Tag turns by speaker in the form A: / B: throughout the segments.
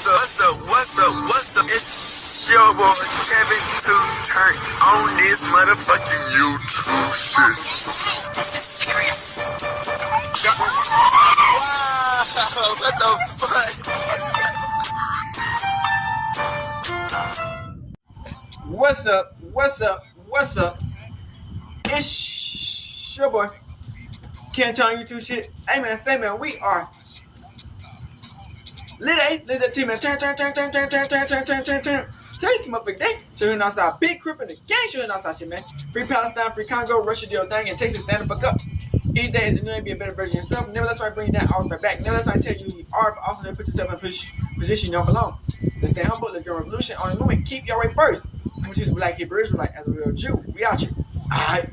A: What's up? It's your boy Kevin to turn on this motherfucking YouTube shit. Wow, what the fuck?
B: What's up? It's your boy Cant on YouTube shit. Hey man, say man, we are lit that team man. Turn. Tell you to motherfucker day. Showing outside big crip in the gang. Showing outside shit man. Free Palestine, free Congo, Russia, do your thing, and Texas stand the fuck up. Each day is going to be a better version of yourself. Never let somebody bring you down, always fight back. Never let somebody tell you you are, but also never put yourself in a position you don't belong. Let's stay humble. Let's go revolution on the movement. Keep your way first. Come choose Black Hebrew Israelite as a real Jew. We out here. Alright.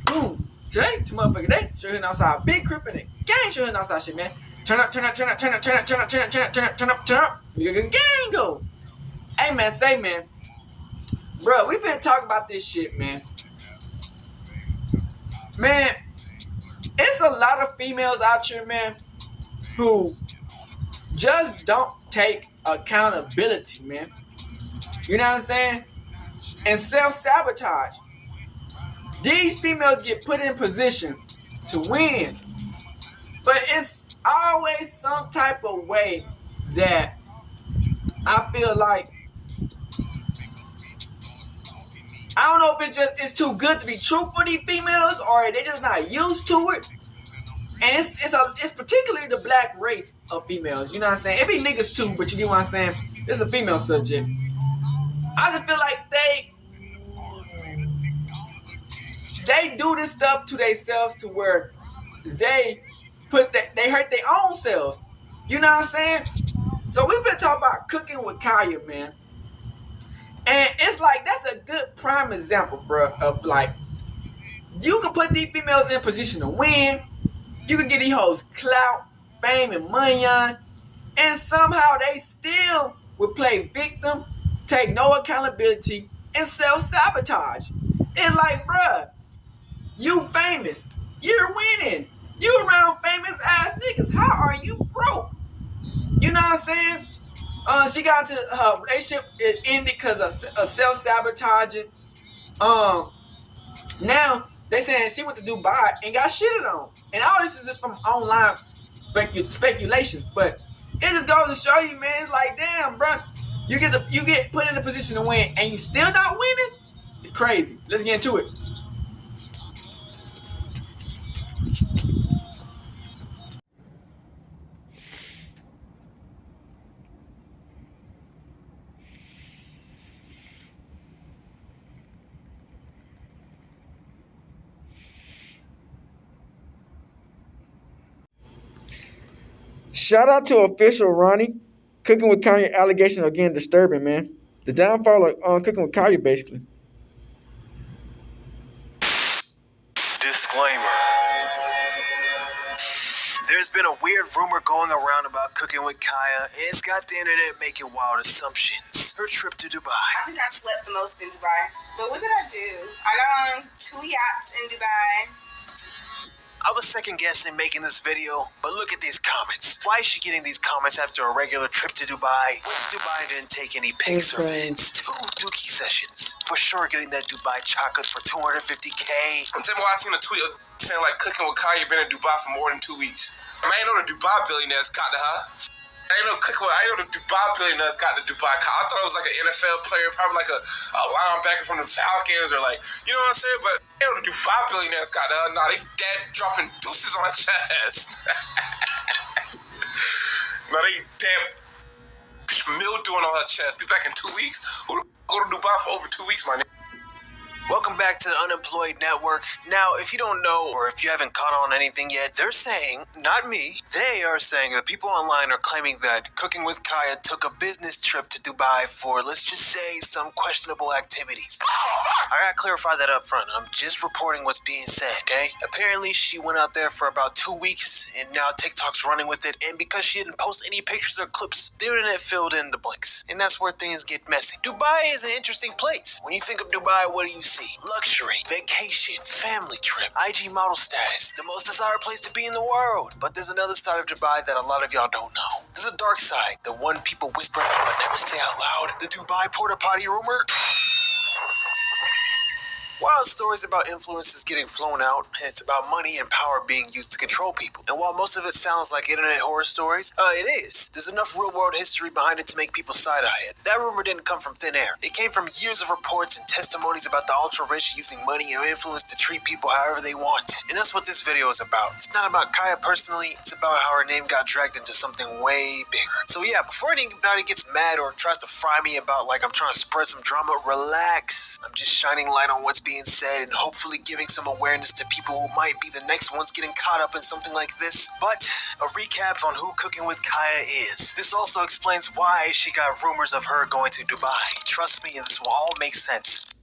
B: Boom. Today, to motherfucker day. Showing outside big crip in the gang. Showing outside shit man. Turn up. We got gang go. Hey man, say man. Bro, we finna talk about this shit, man. Man, it's a lot of females out here, man, who just don't take accountability, man. You know what I'm saying? And self-sabotage. These females get put in position to win. But it's always some type of way that I feel like, I don't know if it's too good to be true for these females, or they just not used to it. And it's particularly the black race of females. You know what I'm saying? It be niggas too, but you get what I'm saying? It's a female subject. I just feel like they do this stuff to themselves to where they hurt their own selves. You know what I'm saying? So we've been talking about Cookin with Kaya, man. And it's like, that's a good prime example, bro, of like, you can put these females in position to win. You can get these hoes clout, fame, and money on. And somehow they still would play victim, take no accountability, and self-sabotage. It's like, bruh, you famous. You're winning. You around famous ass niggas. How are you broke? You know what I'm saying? She got into her relationship. It ended because of self-sabotaging. Now they saying she went to Dubai and got shitted on, and all this is just from online speculation. But it just goes to show you, man. It's like, damn, bro, you get put in a position to win, and you still not winning. It's crazy. Let's get into it. Shout out to official Ronnie. Cookin with Kanye allegations are getting disturbing, man. The downfall of Cookin with Kanye, basically.
A: Disclaimer. There's been a weird rumor going around about Cookin with Kaya, and it's got the internet making wild assumptions. Her trip to Dubai.
C: I think I slept the most in Dubai. But what did I do? I got on 2 yachts in Dubai.
A: I was second guessing making this video, but look at these comments. Why is she getting these comments after a regular trip to Dubai? What's Dubai didn't take any pics or vids? 2 dookie sessions. For sure getting that Dubai chocolate for $250K.
D: I'm telling you, I seen a tweet saying like Cookin with Kanye been in Dubai for more than 2 weeks. I ain't know the Dubai billionaires got to her. I ain't know the Dubai billionaires got the Dubai car. I thought it was like an NFL player, probably like a linebacker from the Falcons, or like, you know what I'm saying? But I know the Dubai billionaires got to her. Nah, they dead dropping deuces on her chest. Nah, they damn mildewing on her chest. Be back in 2 weeks. Who go to Dubai for over 2 weeks, my nigga?
A: Welcome back to the Unemployed Network. Now, if you don't know, or if you haven't caught on anything yet, they're saying, not me, they are saying that people online are claiming that Cookin with Kaya took a business trip to Dubai for, let's just say, some questionable activities. I gotta clarify that up front. I'm just reporting what's being said, okay? Apparently, she went out there for about 2 weeks, and now TikTok's running with it, and because she didn't post any pictures or clips, the internet filled in the blanks. And that's where things get messy. Dubai is an interesting place. When you think of Dubai, what do you see? fantasy, luxury, vacation, family trip, IG model status, the most desired place to be in the world. But there's another side of Dubai that a lot of y'all don't know. There's a dark side, the one people whisper about but never say out loud. The Dubai porta potty rumor. Wild stories about influences getting flown out. It's about money and power being used to control people. And while most of it sounds like internet horror stories, it is. There's enough real-world history behind it to make people side-eye it. That rumor didn't come from thin air. It came from years of reports and testimonies about the ultra-rich using money and influence to treat people however they want. And that's what this video is about. It's not about Kaya personally. It's about how her name got dragged into something way bigger. So yeah, before anybody gets mad or tries to fry me about like I'm trying to spread some drama, relax. I'm just shining light on what's being said and hopefully giving some awareness to people who might be the next ones getting caught up in something like this. But a recap on who Cookin with Kaya is. This also explains why she got rumors of her going to Dubai. Trust me, this will all make sense.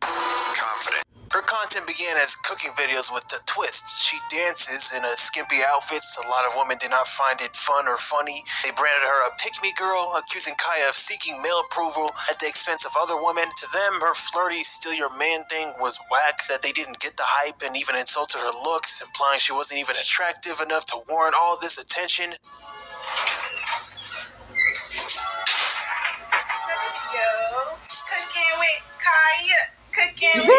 A: Confident. Her content began as cooking videos with a twist. She dances in a skimpy outfits. A lot of women did not find it fun or funny. They branded her a pick-me girl, accusing Kaya of seeking male approval at the expense of other women. To them, her flirty, steal your man thing was whack, that they didn't get the hype and even insulted her looks, implying she wasn't even attractive enough to warrant all this attention.
C: Yo, cooking with Kaya. Cooking with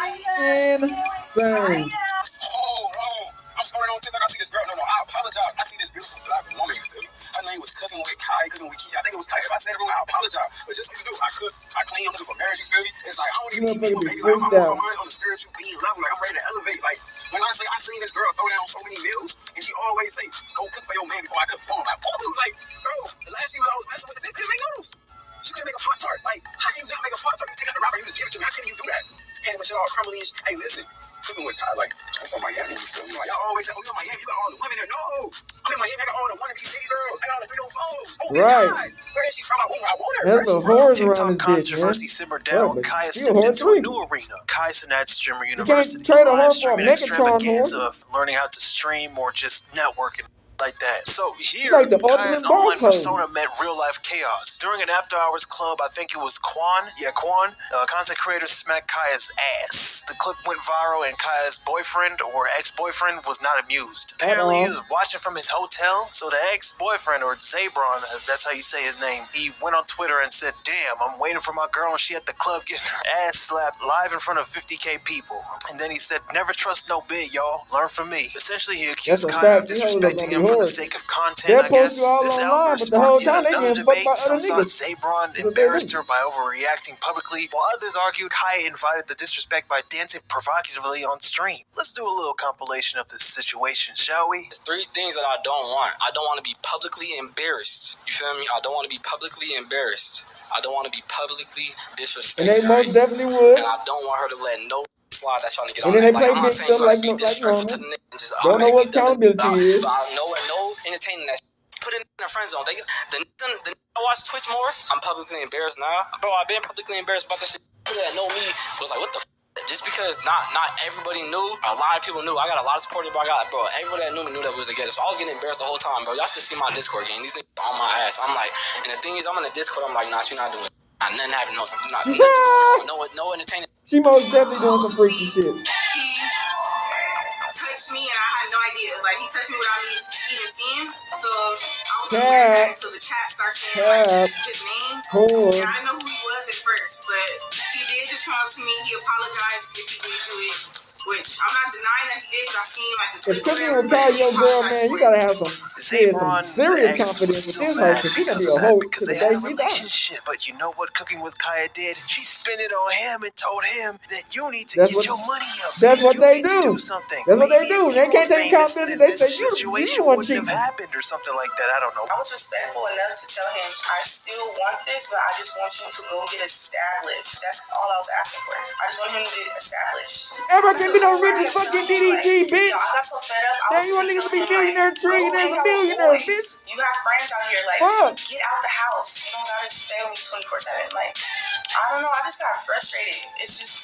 B: Insane.
D: I'm sorry on TikTok. I see this girl. No, I apologize. I see this beautiful black woman. You feel me? Her name was Cookin with Kaya, Cookin with Kia. I think it was Kaya. If I said it wrong, I apologize. But just so you know, I cook, I clean. I'm looking for marriage. You feel me? It's like I don't even need people, baby. Like, I'm on my mind on the spiritual being level. Like I'm ready to elevate. Like when I say I seen this girl throw down so many meals, and she always say, "Go cook for your man before I cook for him." Like, oh, like, bro, the last female I was messing with, the bitch couldn't make noodles. She couldn't make a Pop Tart. Like, how can you not make a Pop Tart? You take out the wrapper, you just give it to me. How can you do that? Hand my shit all crumbly. Hey, listen, Cookin with Kaya, like, I'm from Miami. You feel me? Like, y'all always say, "Oh, you're Miami. You got all the women there." No, I'm in Miami. I got all the wannabe city girls. I got all the 304s. Oh,
B: Right.
D: guys. Where is she from? I want her.
B: There's a horse around
A: TikTok
B: this bitch,
A: controversy
B: man.
A: simmered down.
B: But
A: Kaya
B: she a
A: stepped
B: horse
A: into a
B: too.
A: new arena. Kai Cenat Streamer
B: You
A: University.
B: can't trade a
A: live
B: horse for a
A: streaming
B: Megatron
A: extravaganza
B: horse.
A: of learning how to stream or just networking like that. So here,
B: like the
A: Kaya's
B: ultimate
A: online
B: boss
A: persona met real-life chaos. During an after-hours club, I think it was Quan, content creator smacked Kaya's ass. The clip went viral, and Kaya's boyfriend or ex-boyfriend was not amused. Apparently, he was watching from his hotel, so the ex-boyfriend, or Zabron, that's how you say his name, he went on Twitter and said, "Damn, I'm waiting for my girl and she at the club getting her ass slapped live in front of 50K people." And then he said, "Never trust no bid, y'all. Learn from me." Essentially, he accused
B: That's a
A: Kaya of
B: fact. These hoes are
A: disrespecting
B: gonna
A: him
B: be
A: for the
B: horse.
A: sake of content,
B: They'll
A: I
B: post
A: guess.
B: you all
A: This
B: online,
A: outburst
B: but the whole
A: sparked yet
B: time they
A: another
B: getting fucked
A: debate.
B: by other
A: Some thought
B: niggas.
A: Zabron
B: That's what they
A: embarrassed
B: do.
A: her by overreacting publicly, while others argued Kaya invited the disrespect by dancing provocatively on stream. Let's do a little compilation of this situation, shall we?
E: There's three things that I don't want. I don't want to be publicly embarrassed. You feel me? I don't want to be publicly embarrassed. I don't want to be publicly disrespected.
B: And they most
E: right?
B: definitely would.
E: And I don't want her to let no slide that's trying to get
B: And
E: on
B: then
E: that.
B: they
E: Like,
B: play
E: I'm not saying you
B: victim
E: gotta
B: like
E: be disrespectful to the
B: normal.
E: nigga and just
B: Don't know what
E: automatically
B: accountability is.
E: But I know no entertaining that. Put it in the friend zone. The I watch Twitch more. I'm publicly embarrassed now, bro. I've been publicly embarrassed about this shit. People that know me was like, what the. Just because not everybody knew, a lot of people knew. I got a lot of supporters, but everybody that knew me knew that we was together. So I was getting embarrassed the whole time, bro. Y'all should see my Discord game. These niggas on my ass. I'm like, and the thing is, I'm in the Discord. I'm like, nah, you're not doing it. Nothing happened. Nothing going on. No entertainment.
B: She most definitely doing some freaky shit.
C: He touched me and I had no idea. Like, he touched me without me even seeing. So I was
B: Cat.
C: aware until the chat started saying like his name.
B: Cool.
C: And I didn't know who he was at first, but he did just come up to me. He apologized if he did do it, which I'm not denying that he did. I seen like the
B: If
C: clip.
B: Cookin will call your girl, man, you gotta have some
A: Zabron,
B: serious
A: the ex,
B: confidence
A: was
B: with
A: still
B: this hoe,
A: mad
B: because she gonna
A: because
B: be
A: of
B: a
A: that,
B: hoe
A: because
B: to the
A: they had
B: day
A: a
B: she dies.
A: relationship. But you know what Cookin with Kaya did? She spun it on him and told him that you need to
B: That's
A: get
B: what-
A: your money up.
B: That's what
A: you
B: they
A: need
B: do.
A: To do something.
B: That's what they
A: Maybe
B: do.
A: if
B: They
A: you
B: can't
A: were
B: take
A: famous,
B: accountability.
A: then
B: They
A: this
B: say you
A: situation
B: the one
A: wouldn't have
B: cheating.
A: happened or something like that. I don't know.
C: I was respectful enough to tell him, I still want this, but I just want you to go get established. That's all I was asking for. I just want him to get established.
B: Everybody can be no rich as fucking DDG, bitch.
C: Yo, I got so fed up.
B: Now you want niggas to be millionaires, trillionaires, and billionaires, bitch.
C: You got friends out here, like,
B: Fuck.
C: get out the house. You don't gotta stay with me 24/7. Like, I don't know. I just got frustrated. It's just,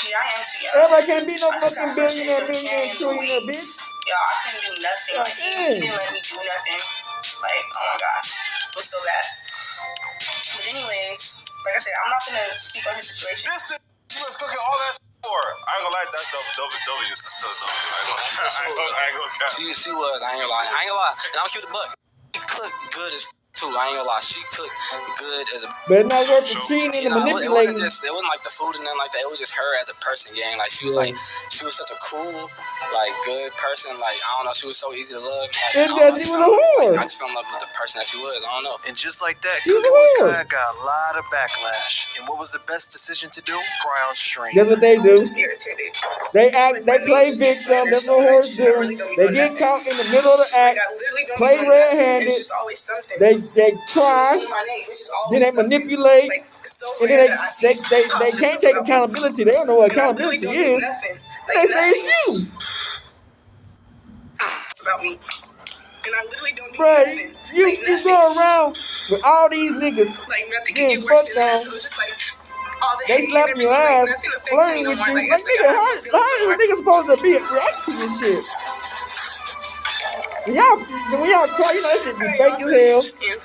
C: yeah, I am too young.
B: Everybody can't be no
C: I just got
B: fucking billionaire,
C: frustrated of carrying the
B: trillionaire,
C: weight.
B: bitch.
C: You Y'all, I couldn't do nothing. Like, he didn't let me do nothing. Like, oh my gosh. It was so bad. But anyways, like I said, I'm not gonna speak on his situation.
F: She was cooking all that for her. I ain't gonna lie, that's W. Still W. I ain't gonna cap.
E: She was. I ain't gonna lie. And I'll keep the buck. She cooked good as too. I ain't gonna lie. She cooked good as a.
B: But it's not worth the cheating and the manipulating.
E: It wasn't like the food and nothing like that. It was just her as a person, gang. Like she was she was such a cool, like good person. Like I don't know, she was so easy to love. Like,
B: she was a whore.
E: I just fell in love with the person that she was. I don't know.
A: And just like that, Cookin with Kaya got a lot of backlash. And what was the best decision to do? Cry on stream.
B: That's what they do. They play victim. That's what whores do. They get caught in the middle of the act, play red-handed. They cry, then they manipulate, and then they can't take accountability. They don't know what accountability is. They say it's you.
C: About me. And I literally don't do
B: nothing. You go around with all these niggas getting fucked on.
C: So it's just like,
B: they slapping your ass, flirting with you. Like, nigga, how is niggas supposed to be reacting to this shit? When y'all cry, you know that shit be fake as hell.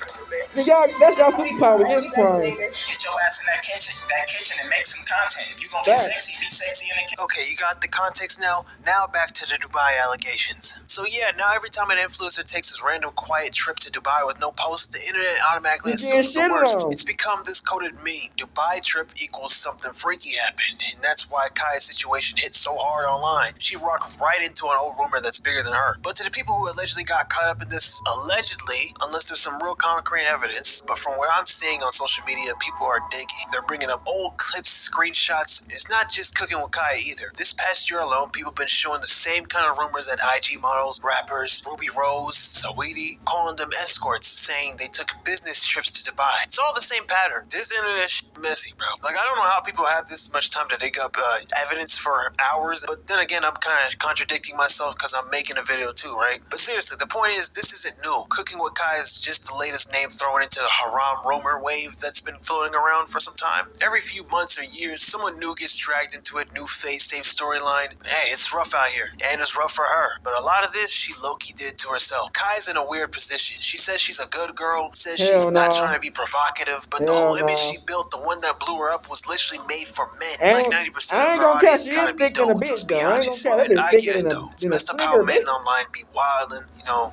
B: That's y'all superpower, is crying.
F: Get your ass in that kitchen and make some content. If you gonna be sexy in the kitchen.
A: Okay, you got the context now. Now back to the Dubai allegations. So yeah, now every time an influencer takes his random quiet trip to Dubai with no post, the internet automatically assumes the worst. It's become this coded meme. Dubai trip equals something freaky happened. And that's why Kaya's situation hit so hard online. She rocked right into an old rumor that's bigger than her. But to the people who allegedly got caught up in this, allegedly, unless there's some real concrete evidence, but from what I'm seeing on social media, people are digging. They're bringing up old clips, screenshots. It's not just Cookin with Kaya either. This past year alone, people have been showing the same kind of rumors at IG models, rappers, Ruby Rose, Saweetie, calling them escorts, saying they took business trips to Dubai. It's all the same pattern. This internet shit messy, bro. Like, I don't know how people have this much time to dig up evidence for hours, but then again, I'm kind of contradicting myself because I'm making a video too, right? But seriously, the point is, this isn't new. Cookin with Kaya is just the latest name thrown into the haram rumor wave that's been floating around for some time. Every few months or years, someone new gets dragged into it, new face, same storyline. Hey, it's rough out here, and it's rough for her. But a lot of this, she low-key did to herself. Kaya's in a weird position. She says she's a good girl, says she's not trying to be provocative, but the whole image she built, the one that blew her up, was literally made for men. Like 90% of her audience gotta be dope, let's be honest. I get it though. It's messed up how men online be wildin', you know,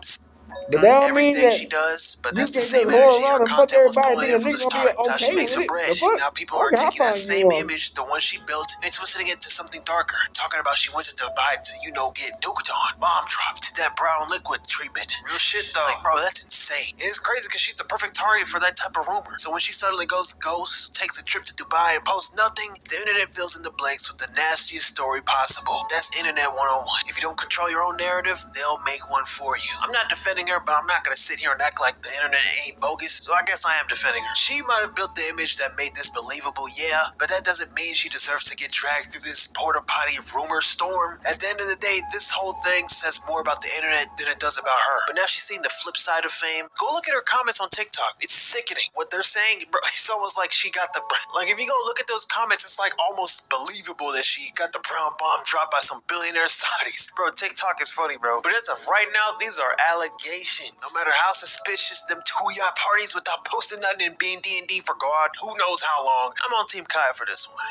A: everything she does, but that's the same energy her content was pulling in from the start. That's how she makes her bread. Now people are taking that same image, the one she built, and twisting it to something darker. Talking about she went to Dubai to, get duked on, bomb dropped, that brown liquid treatment. Real shit though. Like, bro, that's insane. It's crazy because she's the perfect target for that type of rumor. So when she suddenly goes ghost, takes a trip to Dubai and posts nothing, the internet fills in the blanks with the nastiest story possible. That's internet 101. If you don't control your own narrative, they'll make one for you. I'm not defending her, but I'm not gonna sit here and act like the internet ain't bogus, so I guess I am defending her. She might have built the image that made this believable, yeah, but that doesn't mean she deserves to get dragged through this porta potty rumor storm. At the end of the day, this whole thing says more about the internet than it does about her. But now she's seen the flip side of fame. Go look at her comments on TikTok. It's sickening. What they're saying, bro, it's almost like she got the, like, if you go look at those comments, it's like almost believable that she got the brown bomb dropped by some billionaire Saudis. Bro, TikTok is funny, bro. But as of right now, these are allegations. No matter how suspicious them two yacht parties without posting nothing and being D&D for God, who knows how long. I'm on Team Kaya for this one.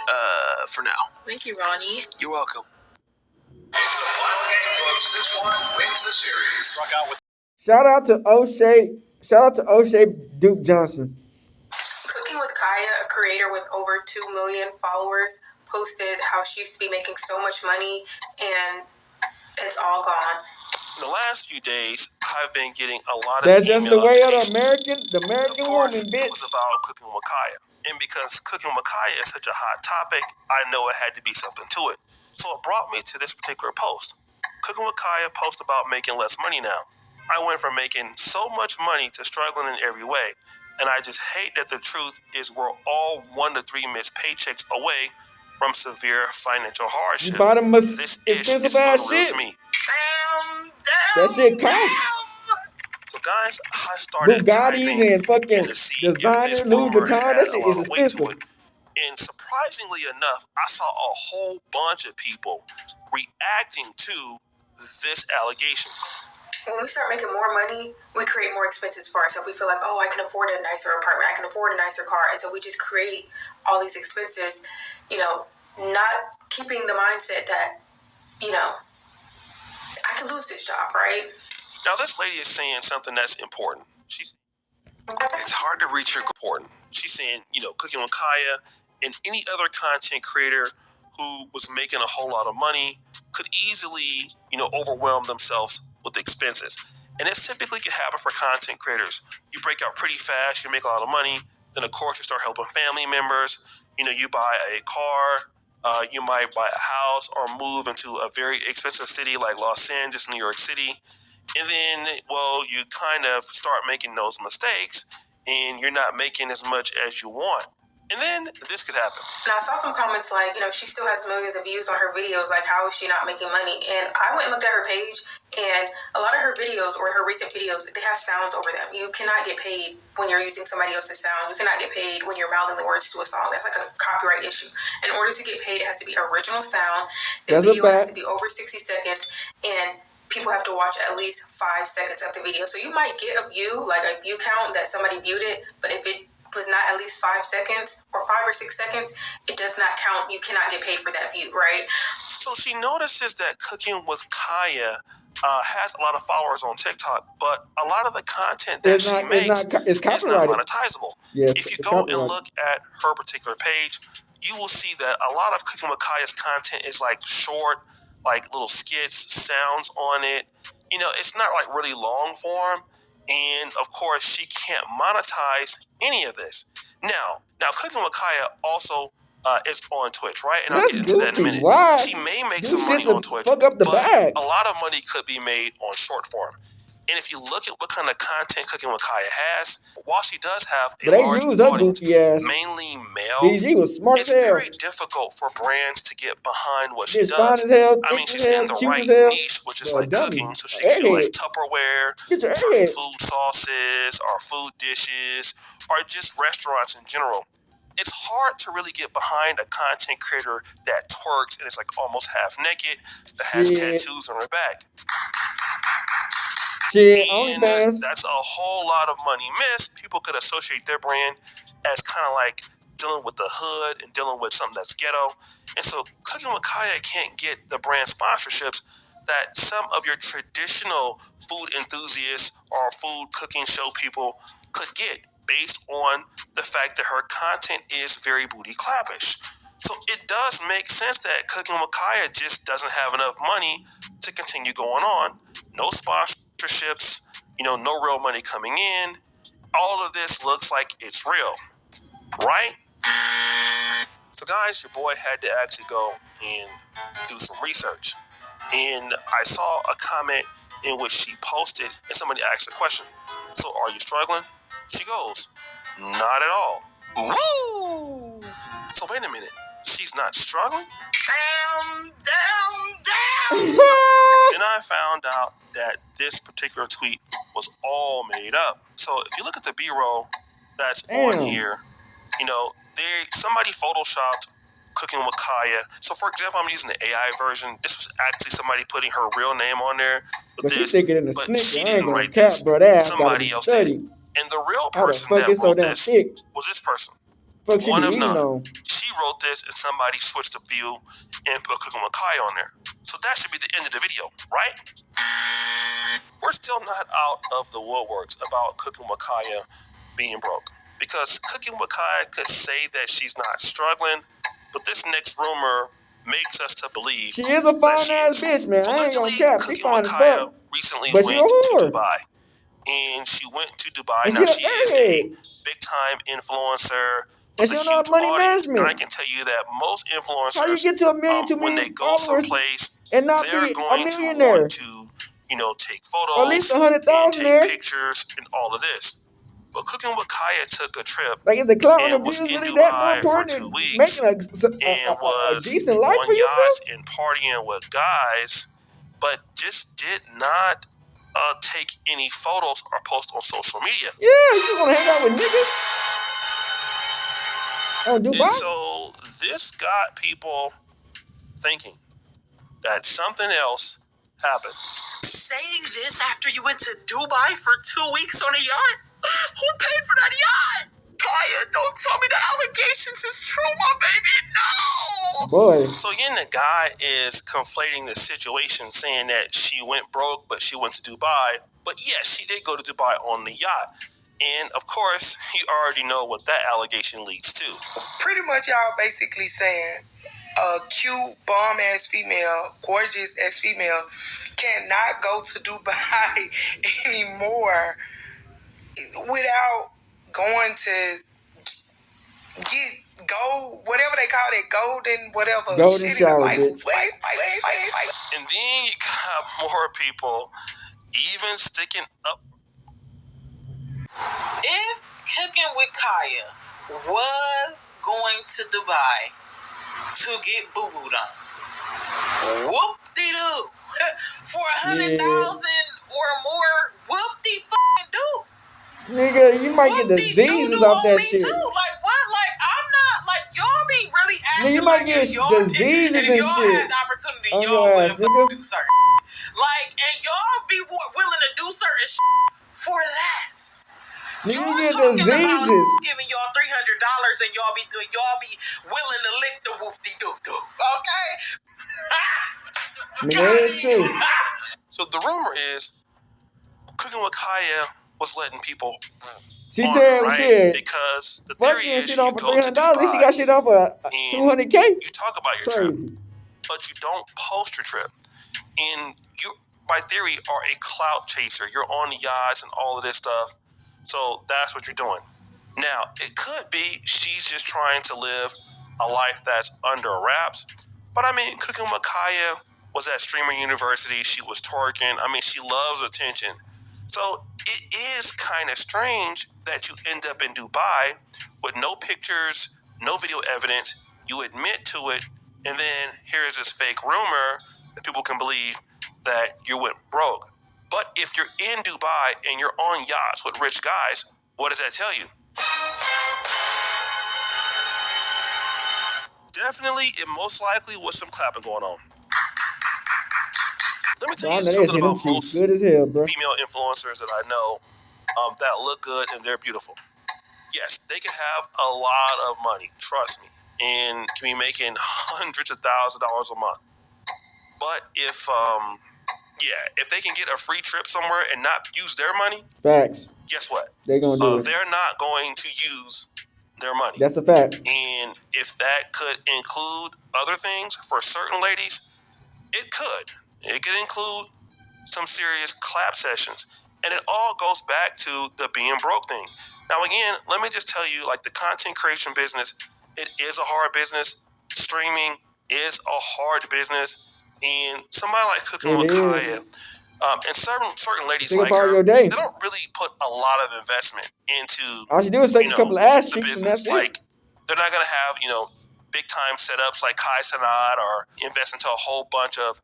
A: For now.
C: Thank you, Ronnie.
A: You're welcome.
F: It's the final game, folks. This one wins the series.
A: Struck out with.
B: Shout out to O'Shea Duke Johnson.
C: Cookin with Kaya, a creator with over 2 million followers, posted how she used to be making so much money and it's all gone.
D: In the last few days, I've been getting a lot of
B: That's just the way of the American
D: of course,
B: woman, bitch.
D: It was about Cookin with Kaya. And because Cookin with Kaya is such a hot topic, I know it had to be something to it. So it brought me to this particular post. Cookin with Kaya posts about making less money now. I went from making so much money to struggling in every way. And I just hate that the truth is we're all 1 to 3 missed paychecks away from severe financial hardship. This is unreal to me.
B: That shit costs.
D: So guys, I started
B: Bugatti and fucking
D: designer
B: Louis Vuitton. That shit is expensive.
D: And surprisingly enough, I saw a whole bunch of people reacting to this allegation.
C: When we start making more money, we create more expenses for ourselves. We feel like, oh, I can afford a nicer apartment, I can afford a nicer car, and so we just create all these expenses, not keeping the mindset that, I can lose this job, right?
D: Now, this lady is saying something that's important. It's hard to reach your important. She's saying, Cooking with Kaya and any other content creator who was making a whole lot of money could easily, overwhelm themselves with expenses. And it typically can happen for content creators. You break out pretty fast, you make a lot of money, then of course you start helping family members. You buy a car, you might buy a house or move into a very expensive city like Los Angeles, New York City. And then, you kind of start making those mistakes and you're not making as much as you want. And then this could happen.
C: Now, I saw some comments like, she still has millions of views on her videos. Like, how is she not making money? And I went and looked at her page, and a lot of her videos or her recent videos, they have sounds over them. You cannot get paid when you're using somebody else's sound. You cannot get paid when you're mouthing the words to a song. That's like a copyright issue. In order to get paid, it has to be original sound. The video has to be over 60 seconds, and people have to watch at least 5 seconds of the video. So you might get a view, like a view count that somebody viewed it, but if it was not at least 5 seconds or 5 or 6 seconds, it does not count. You cannot get paid for that view, right?
D: So she notices that Cooking with Kaya has a lot of followers on TikTok, but a lot of the content that she makes is not monetizable.
B: Yes,
D: if you go and look at her particular page, you will see that a lot of Cooking with Kaya's content is like short, like little skits, sounds on it. It's not like really long form. And of course, she can't monetize any of this. Now, Cooking with Kaya also is on Twitch, right? And I'll get into that in a minute.
B: Why?
D: She may make some money on Twitch, but a lot of money could be made on short form. And if you look at what kind of content Cooking with Kaya has, while she does have a large audience, mainly male, it's very difficult for brands to get behind what she does. I mean, she's in the right niche, which is like cooking, so she can do like Tupperware, certain food sauces, or food dishes, or just restaurants in general. It's hard to really get behind a content creator that twerks and is like almost half naked, that has tattoos on her back. And that's a whole lot of money missed. People could associate their brand as kind of like dealing with the hood and dealing with something that's ghetto. And so Cooking with Kaya can't get the brand sponsorships that some of your traditional food enthusiasts or food cooking show people could get based on the fact that her content is very booty clappish. So it does make sense that Cooking with Kaya just doesn't have enough money to continue going on. No sponsorships, no real money coming in. All of this looks like it's real, right? So guys, your boy had to actually go and do some research. And I saw a comment in which she posted and somebody asked a question. So are you struggling? She goes, not at all. Woo! So wait a minute. She's not struggling? Damn. Then I found out that this particular tweet was all made up. So if you look at the B-roll that's on here, somebody photoshopped Cooking with Kaya. So for example, I'm using the AI version. This was actually somebody putting her real name on there. But she didn't write this. Somebody else did. And the real person that wrote this was this person. One of none. She wrote this and somebody switched the view and put Cooking with Kaya on there. So that should be the end of the video, right? We're still not out of the woodworks about Cooking with Kaya being broke. Because Cooking with Kaya could say that she's not struggling, but this next rumor makes us to believe
B: she is a fine-ass bitch, man. I ain't gonna cap. She fine as fuck.
D: Recently went to Dubai. And she went to Dubai. Now, she is a big-time influencer.
B: And she don't know money management.
D: And I can tell you that most influencers, how you get to a million, when they go someplace,
B: and not
D: they're going to want to, take photos,
B: or at least 100,000
D: take pictures, and all of this. But Cooking with Kaya took a trip
B: and was
D: in Dubai for 2 weeks and was
B: decent life
D: on
B: for
D: yachts and partying with guys, but just did not take any photos or post on social media.
B: Yeah, you just want to hang out with niggas. Dubai?
D: And so this got people thinking that something else
G: happened.
H: Saying this after you went to Dubai for 2 weeks on a yacht? Who paid for that yacht? Kaya, don't tell me the allegations is true, my baby. No!
B: Boy.
G: So again, the guy is conflating the situation, saying that she went broke, but she went to Dubai. But yes, she did go to Dubai on the yacht. And of course, you already know what that allegation leads to.
I: Pretty much y'all basically saying a cute, bomb-ass female, gorgeous-ass female cannot go to Dubai anymore without going to whatever they call it, golden
B: shit shower,
I: like,
B: bitch.
G: And then you got more people even sticking up.
H: If Cookin with Kaya was going to Dubai to get boo-booed on, whoop-de-doo. For 100,000 or more, whoop-de-fucking-doo.
B: Nigga, you might get diseases off that shit.
H: Too. Like what? Like I'm not like y'all be really acting
B: you might
H: like
B: get
H: if y'all
B: diseases
H: did,
B: and
H: if y'all
B: shit
H: had the opportunity,
B: on
H: y'all
B: your
H: would
B: ass, nigga.
H: do certain like, and y'all be willing to do certain shit for less.
B: You
H: Y'all
B: get
H: talking
B: diseases.
H: about giving y'all $300 and y'all be willing to lick the whoop-de-doo-doo. Okay?
B: Nigga, it's true.
G: So the rumor is, Cookin with Kaya was letting people
B: She
G: on
B: said,
G: her, right?
B: shit.
G: Because the
B: Fuck
G: theory
B: you,
G: is
B: shit
G: you
B: on for
G: go to
B: $300.
G: Dubai
B: She got shit off for $200K.
G: you talk about your trip,
B: Crazy.
G: but you don't post your trip. And you, by theory, are a clout chaser. You're on the yachts and all of this stuff. So that's what you're doing. Now, it could be she's just trying to live a life that's under wraps. But I mean, Cookin with Kaya was at Streamer University. She was twerking. I mean, she loves attention. So it is kind of strange that you end up in Dubai with no pictures, no video evidence. You admit to it, and then here's this fake rumor that people can believe that you went broke. But if you're in Dubai and you're on yachts with rich guys, what does that tell you? Definitely, it most likely was some clapping going on. Let me tell you something about most
B: good as hell, bro.
G: female influencers that I know that look good and they're beautiful. Yes, they can have a lot of money, trust me, and can be making hundreds of thousands of dollars a month. But if they can get a free trip somewhere and not use their money,
B: facts.
G: Guess what?
B: They're gonna do it.
G: They're not going to use their money.
B: That's a fact.
G: And if that could include other things for certain ladies, it could. It could include some serious clap sessions. And it all goes back to the being broke thing. Now, again, let me just tell you, like the content creation business, it is a hard business. Streaming is a hard business. And somebody like Cookin with Kaya, and certain ladies like her, they don't really put a lot of investment into,
B: all she do is take a couple of ass
G: the
B: cheeks
G: business.
B: And that's
G: like, they're not going to have, big time setups like Kai Sanat or invest into a whole bunch of,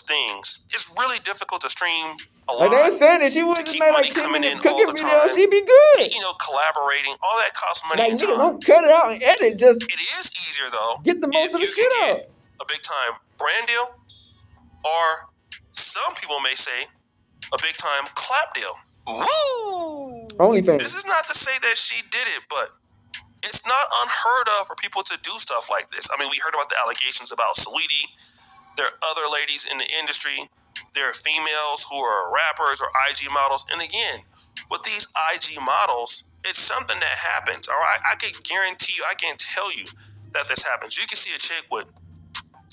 G: things. It's really difficult to stream a lot.
B: Like they were saying that she would just make like 10 minute cooking video, she'd be good.
G: Collaborating, all that costs money
B: like,
G: and
B: nigga,
G: time.
B: don't cut it out and edit. Just
G: it is easier though.
B: Get the most of the shit up.
G: A big time brand deal, or some people may say a big time clap deal. Woo!
B: OnlyFans.
G: This is not to say that she did it, but it's not unheard of for people to do stuff like this. I mean, we heard about the allegations about Saweetie. There are other ladies in the industry. There are females who are rappers or IG models. And again, with these IG models, it's something that happens. All right, I can guarantee you, I can tell you that this happens. You can see a chick with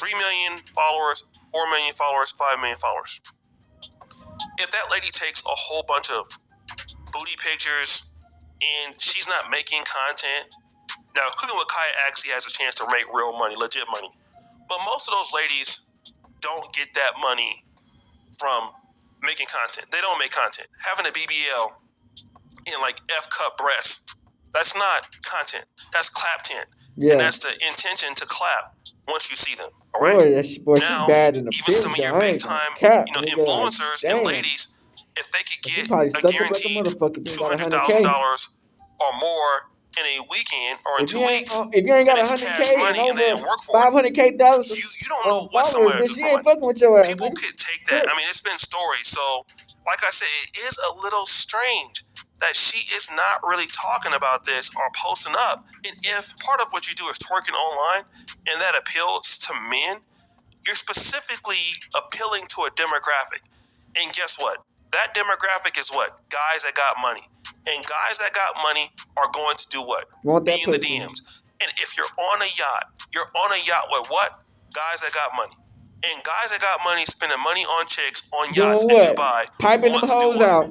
G: 3 million followers, 4 million followers, 5 million followers. If that lady takes a whole bunch of booty pictures and she's not making content, now Cookin with Kaya actually has a chance to make real money, legit money. But most of those ladies don't get that money from making content. They don't make content. Having a BBL in like F-cup breasts, that's not content. That's clap tent. Yeah. And that's the intention to clap once you see them. All right.
B: Boy,
G: now,
B: she's bad in the
G: even some of your big time, influencers and ladies, if they could get a guaranteed $200,000 or more in a weekend or in 2 weeks.
B: If you ain't got
G: and it's
B: 100K
G: cash money and they didn't work for it.
B: $500K
G: You don't know what somebody will do
B: she
G: for
B: ain't
G: money.
B: fucking with your ass.
G: People could take that. I mean, it's been stories. So, like I said, it is a little strange that she is not really talking about this or posting up. And if part of what you do is twerking online and that appeals to men, you're specifically appealing to a demographic. And guess what? That demographic is what? Guys that got money. And guys that got money are going to do what? Be in the DMs. And if you're on a yacht with what? Guys that got money. And guys that got money spending money on chicks on yachts in Dubai.
B: Piping them hoes out.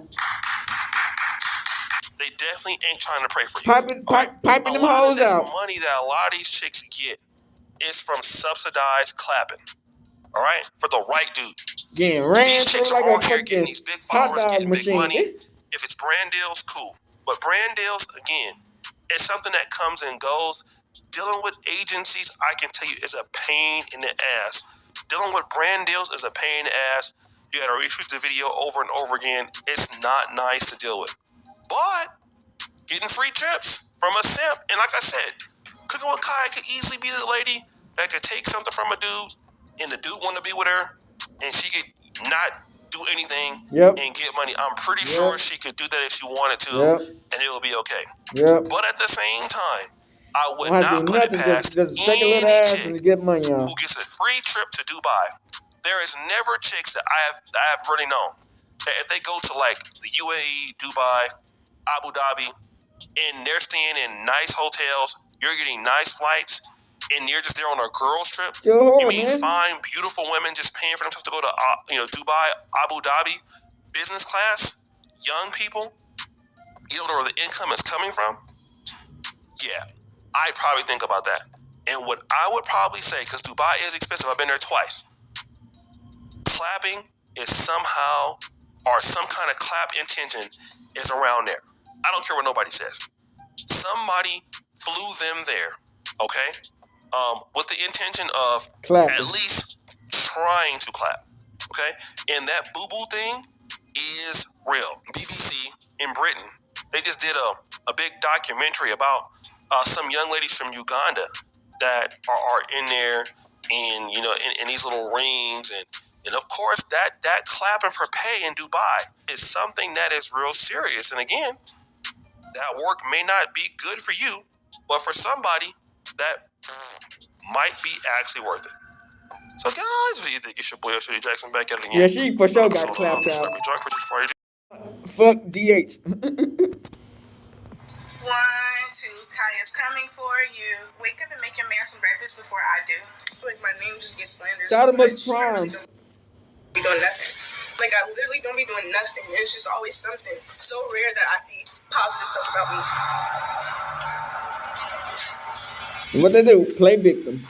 G: They definitely ain't trying to pray for you.
B: Piping them hoes out.
G: A lot of this money that a lot of these chicks get is from subsidized clapping. All right? For the right dude.
B: Getting ran
G: these chicks
B: like
G: are
B: a
G: on here getting these big followers, getting big money. If it's brand deals, cool. But brand deals, again, it's something that comes and goes. Dealing with agencies, I can tell you, is a pain in the ass. Dealing with brand deals is a pain in the ass. You gotta reshoot the video over and over again. It's not nice to deal with. But getting free trips from a simp, and like I said, Cookin with Kaya could easily be the lady that could take something from a dude, and the dude want to be with her, and she could not do anything and get money. I'm pretty sure she could do that if she wanted to, and it will be okay. But at the same time, I would not put it past
B: just take a little ass and get money on.
G: Who gets a free trip to Dubai. There is never chicks that I have really known that if they go to like the UAE, Dubai, Abu Dhabi, and they're staying in nice hotels, you're getting nice flights, and you're just there on a girls trip. You mean fine, beautiful women just paying for themselves to go to Dubai, Abu Dhabi, business class, young people. You don't know where the income is coming from. Yeah, I'd probably think about that. And what I would probably say, because Dubai is expensive, I've been there twice. Clapping is somehow, or some kind of clap intention is around there. I don't care what nobody says. Somebody flew them there, okay? With the intention of at least trying to clap, okay? And that boo-boo thing is real. BBC in Britain, they just did a big documentary about some young ladies from Uganda that are in there and, in these little rings. And of course, that clapping for pay in Dubai is something that is real serious. And again, that work may not be good for you, but for somebody, that might be actually worth it. So guys, what do you think? It's your boy Shorty Jackson back at it again.
B: Yeah, she for sure got clapped out. Fuck DH.
C: 1, 2, Kaya's coming for you. Wake up and make your man some breakfast before I do. I feel like my name just gets slandered.
B: Shout out to Prime.
C: Be doing nothing. Like I literally don't be doing nothing. It's just always something. So rare that I see positive stuff about
B: me. What they do? Play victim.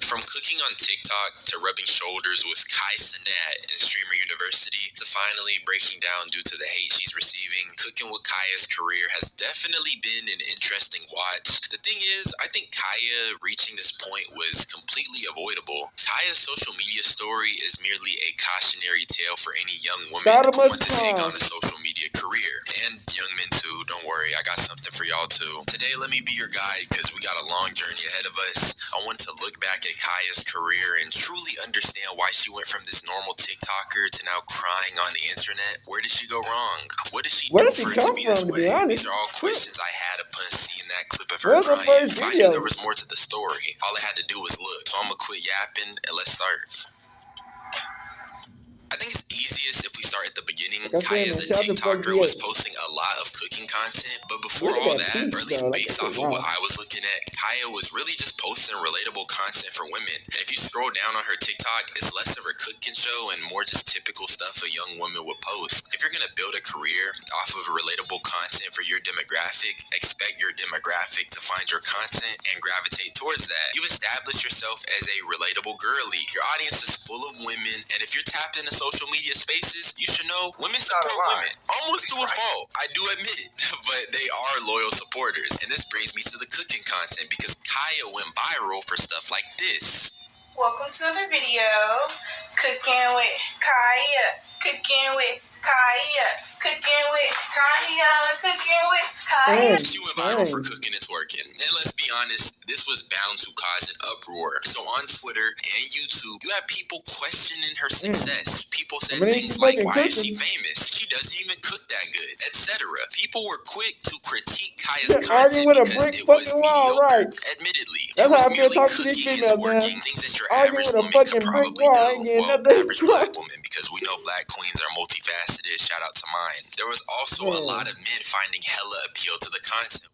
J: From cooking on TikTok to rubbing shoulders with Kai Cenat in Streamer University to finally breaking down due to the hate she's receiving, Cookin with Kaya's career has definitely been an interesting watch. The thing is, I think Kaya reaching this point was completely avoidable. Kaya's social media story is merely a cautionary tale for any young woman who wants to take on a social media career. And young men too, don't worry, I got something for y'all too. Today, let me be your guide because we got a long journey ahead of us. I want to look back at Kaya's career and truly understand why she went from this normal TikToker to now crying on the internet. Where did she go wrong? What did she do for it to be this way? These are all questions I had upon seeing that clip of her crying. I knew there was more to the story. All I had to do was look. So I'm gonna quit yapping and let's start. I think it's easiest if we start at the beginning. Kaya as a TikToker was posting a lot of cooking content, but before all that, or at least based off of what I was looking at, Kaya was really just posting relatable content for women. And if you scroll down on her TikTok, it's less of a cooking show and more just typical stuff a young woman would post. If you're gonna build a career off of relatable content for your demographic, expect your demographic to find your content and gravitate towards that. You establish yourself as a relatable girly. Your audience is full of women, and if you're tapped into social media spaces, you should know women support women. Almost to a fault, I do admit it, but they are loyal supporters. And this brings me to the cooking content because Kaya went viral for stuff like this.
C: Welcome to another video. Cooking with Kaya. Cooking with Kaya. Cooking with Kaya, cooking with Kaya.
J: She went viral for cooking and twerking. And let's be honest, this was bound to cause an uproar. So on Twitter and YouTube, you have people questioning her success. People said things like, why is she famous? She doesn't even cook that good, etc. People were quick to critique Kaya's content because it was mediocre. Admittedly, it was merely cooking and twerking, things that your average woman could probably do. Well, average black woman, because we know black queens are multifaceted. Shout out to mine. There was also a lot of men finding hella appeal to the content.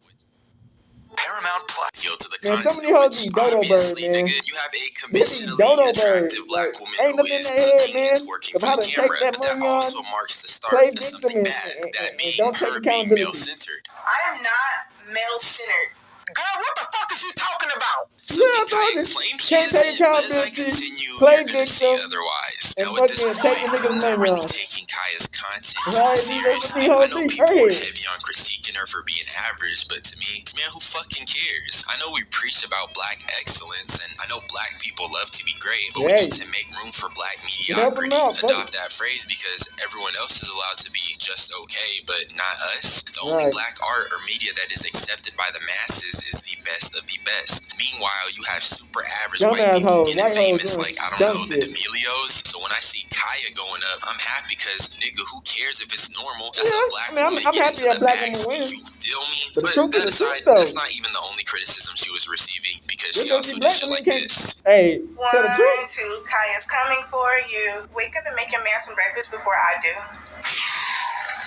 J: Paramount Plus appeal to the content, which obviously, nigga, you have a conventionally attractive black woman who is cooking and twerking for the camera, but that also marks the start of something bad, that being her being male-centered.
C: I am not male-centered.
H: Girl, what the fuck is you talking about?
J: Something Kaya claims she isn't, but as I continue, you're gonna see otherwise. Now at this point, I'm not really taking Kaya's content too seriously. I know people are heavy on critiquing her for being average, but to me, man, who fucking cares? I know we preach about black excellence, and I know black people love to be great, but we need to make room for black mediocrity. Adopt that phrase because everyone else is allowed to be just okay, but not us. The only black art or media that is accepted by the masses is the best of the best. Meanwhile, you have super average white people getting famous, like, I don't know, the D'Amelios. So when I see Kaya going up, I'm happy because, nigga, who cares if it's normal? That's a black woman getting to the max. You feel me? But that aside, that's not even the only criticism she was receiving because she also did shit like this.
B: Hey,
C: 1, 2, Kaya's coming for you. Wake up and make your man some breakfast before I do.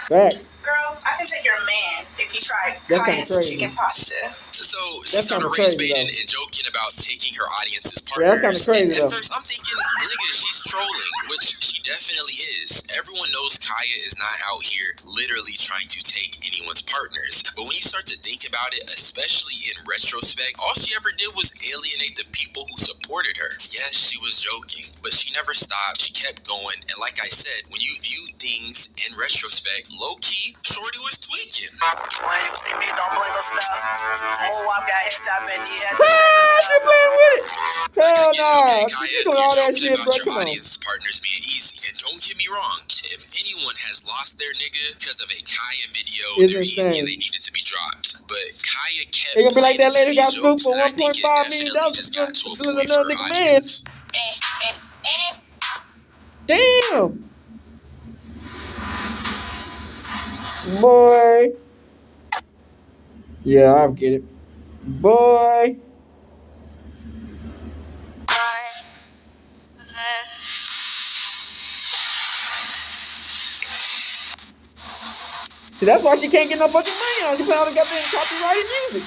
C: Girl, I can take your man if you try Kaya's chicken pasta.
J: So she started rage baiting and joking about taking her audience's partners. And at first, I'm thinking, nigga, she's trolling, which she definitely is. Everyone knows Kaya is not out here literally trying to take anyone's partners. But when you start to think about it, especially in retrospect, all she ever did was alienate the people who supported her. Yes, she was joking, but she never stopped. She kept going. And like I said, when you view things in retrospect, low-key, Shorty was tweaking.
H: When you see me, don't blink or stop. Mo-Wop got head top and he had
B: Hell nah.
J: Kaya, you're joking about your audience partners being easy. And don't get me wrong, if anyone has lost their nigga because of a Kaya video, they're easy and they needed to be dropped. But Kaya kept
B: It gonna be like that lady got
J: jokes,
B: food for
J: and I think it
B: $1.5 million.
J: definitely just got to a point
B: Another
J: for her
B: nigga man.
J: audience.
B: Damn. Boy. Yeah, I get it. Boy. See, that's why she can't get no fucking money on. She put all the goddamn copyrighted music.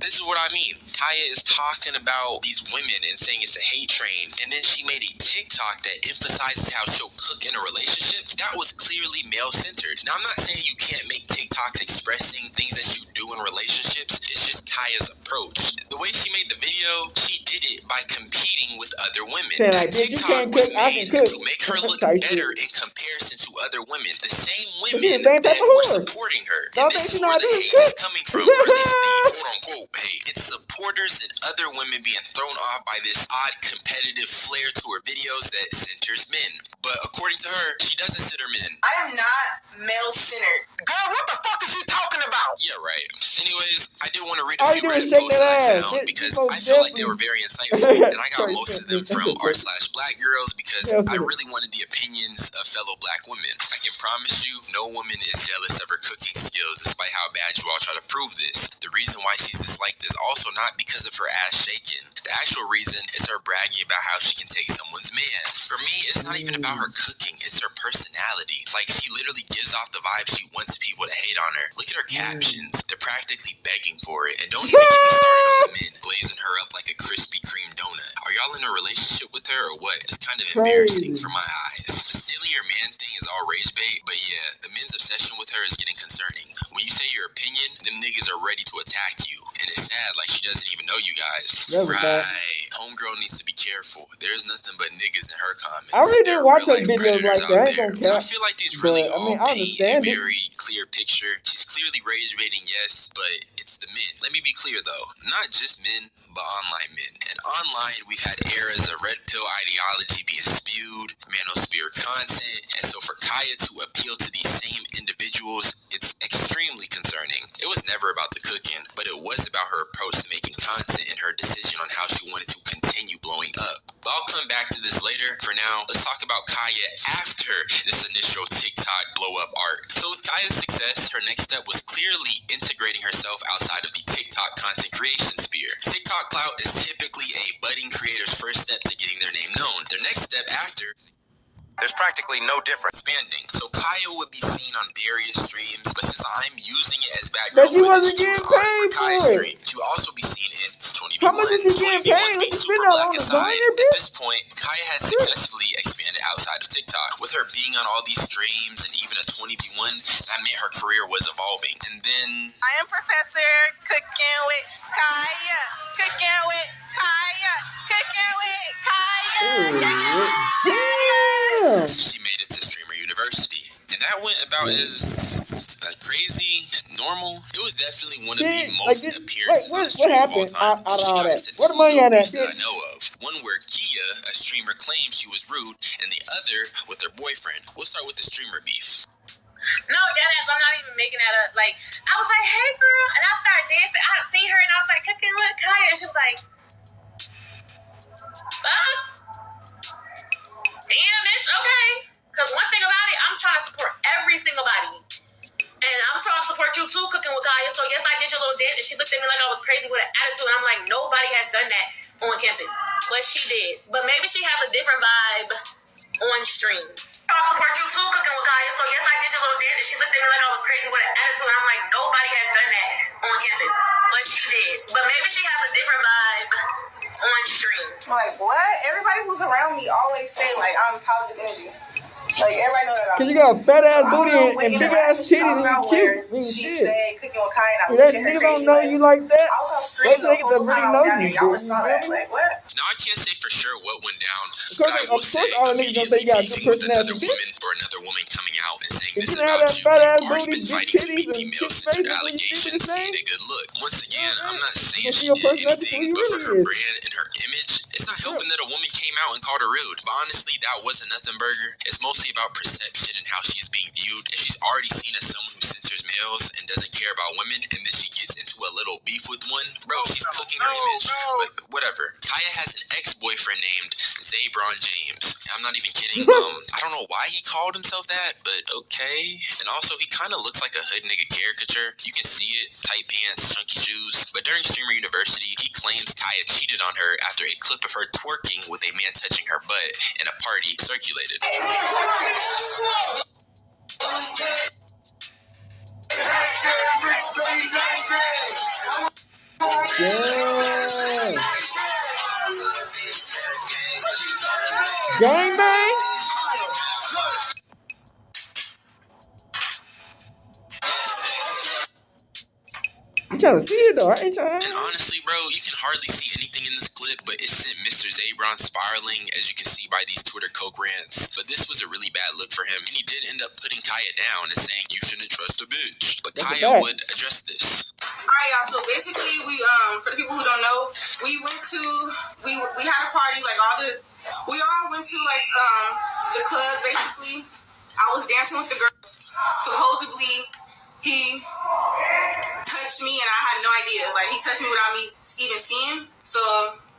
J: This is what I mean. Kaya is talking about these women and saying it's a hate train, and then she made a TikTok that emphasizes how she'll cook in a relationship. That was clearly male-centered. Now, I'm not saying you can't make TikToks expressing things that you do in relationships. It's just Kaya's approach. The way she made the video, she did it by competing with other women. That TikTok was made to make her look better in comparison to other women. The same women that were supporting her. And this is where the hate is coming from, or at least the quote-unquote hate. It's supporters and other women being thrown off by this odd competitive flair to her videos that centers men. But according to her, she doesn't center men.
C: I am not male-centered.
H: Girl, what the fuck is you talking about?
J: Yeah, right. Anyways, I do want to read a few Reddit posts that I found because I feel like they were very insightful, and I got most of them from r/Black Girls because I really wanted the opinions of fellow black women. I can promise you, no woman is jealous of her cooking skills, despite how bad you all try to prove this. The reason why she's disliked is also not because of her ass shaking. The actual reason is her bragging about how she can take someone's man. For me, it's not even about her cooking, it's her personality. Like, she literally gives off the vibe she wants people to hate on her. Look at her captions. They're practically begging for it. And don't even get me started on the men, glazing her up like a Krispy Kreme donut. Are y'all in a relationship with her or what? It's kind of embarrassing for my eyes. The stealing your man thing is all rage bait, but yeah, the men's obsession with her is getting concerning. When you say your opinion, them niggas are ready to attack you. And it's sad, like she doesn't even know you guys. Right. Homegirl needs to be careful. There's nothing but niggas in her comments.
B: I really didn't watch her videos like that.
J: I feel like these really all paint a very clear picture. She's clearly rage baiting, yes, but it's the men. Let me be clear though, not just men, but online men. And online, we've had eras of red pill ideology being spewed, manosplanning Kaya to appeal to these same individuals, it's extremely concerning. It was never about the cooking, but it was about her approach to making content and her decision on how she wanted to continue blowing up. But I'll come back to this later. For now, let's talk about Kaya after this initial TikTok blow-up arc. So with Kaya's success, her next step was clearly integrating herself outside of the TikTok content creation sphere. TikTok clout is typically a budding creator's first step to getting their name known. Their next step after...
F: There's practically no difference.
J: Expanding. So Kaya would be seen on various streams, but since I'm using it as background footage to record Kaya's stream, she would also be seen in 20v1.
B: How much is she getting paid? What's
J: Super
B: on
J: black
B: the
J: aside,
B: diner,
J: at this point, Kaya has successfully expanded outside of TikTok. With her being on all these streams and even a 20v1, that meant her career was evolving. And then...
I: I am Professor Cookin with Kaya. Cookin with Kaya. Cookin with Kaya.
J: She made it to Streamer University. And that went about as crazy, normal. It was definitely one of the most appearances on the stream of all time. She got into two movies that I know of. One where Kia, a streamer, claimed she was rude, and the other with her boyfriend. We'll start with the streamer beef.
C: No, deadass, I'm not even making that up. Like, I was like, hey, girl. And I started dancing. I see her, and I was like, Cookin with Kaya. And she was like, fuck. Damn, bitch, okay. Because one thing about it, I'm trying to support every single body. And I'm trying to support you too, Cookin with Kaya. So yes, I did your little dance, and she looked at me like I was crazy with an attitude. And I'm like, nobody has done that on campus. But she did. But maybe she has a different vibe on stream. I'm trying to support you too, Cookin with Kaya. So yes, I did your little dance, and she looked at me like I was crazy with an attitude. And I'm like, nobody has done that on campus. But she did. But maybe she has a different vibe on stream.
I: Like, what? Everybody who's around me always say, like, I'm positive energy. Like, everybody know that I'm...
B: Because you got a fat ass booty and big ass titties and you cute.
I: She said, Cookin with Kaya, and I
B: that niggas don't know you like that.
I: I was on stream the whole time I was down there. Y'all saw that. Like, what?
J: Now, I can't say for sure what went down, but I will say
B: all niggas gonna say you got a good personality.
J: or another woman coming out and saying
B: If
J: this
B: you have
J: about
B: that
J: you,
B: fat ass
J: you've already
B: booty,
J: been
B: big
J: fighting too
B: titties,
J: many
B: and cute
J: female-centered
B: faces,
J: allegations ain't a good look. Once again, I'm not saying she
B: your
J: did
B: personality
J: anything,
B: who you
J: but for
B: really
J: her
B: is.
J: brand and her image, it's not helping that a woman came out and called her rude. But honestly, that was a nothing burger. It's mostly about perception and how she is being viewed. And she's already seen as someone who censors males and doesn't care about women, and then she gets into a little beef with one. Bro, she's cooking her image. But whatever. Kaya has an ex-boyfriend named Zabron James. I'm not even kidding. I don't know why he called himself that, but okay. And also, he kind of looks like a hood nigga caricature. You can see it. Tight pants, chunky shoes. But during Streamer University, he claims Kaya cheated on her after a clip of her twerking with a man touching her butt in a party circulated.
B: Gang bang? I'm trying to see it though. I ain't trying to.
J: And honestly, bro, you can hardly see anything in this clip, but it sent Mr. Zabron spiraling, as you can see by these Twitter Coke rants. But this was a really bad look for him, and he did end up putting Kaya down and saying, you shouldn't trust a bitch. But Kaya would address this.
C: Alright, y'all, so basically we for the people who don't know, we had a party, like we all went to like the club. Basically, I was dancing with the girls. Supposedly he touched me and I had no idea. Like, he touched me without me even seeing. So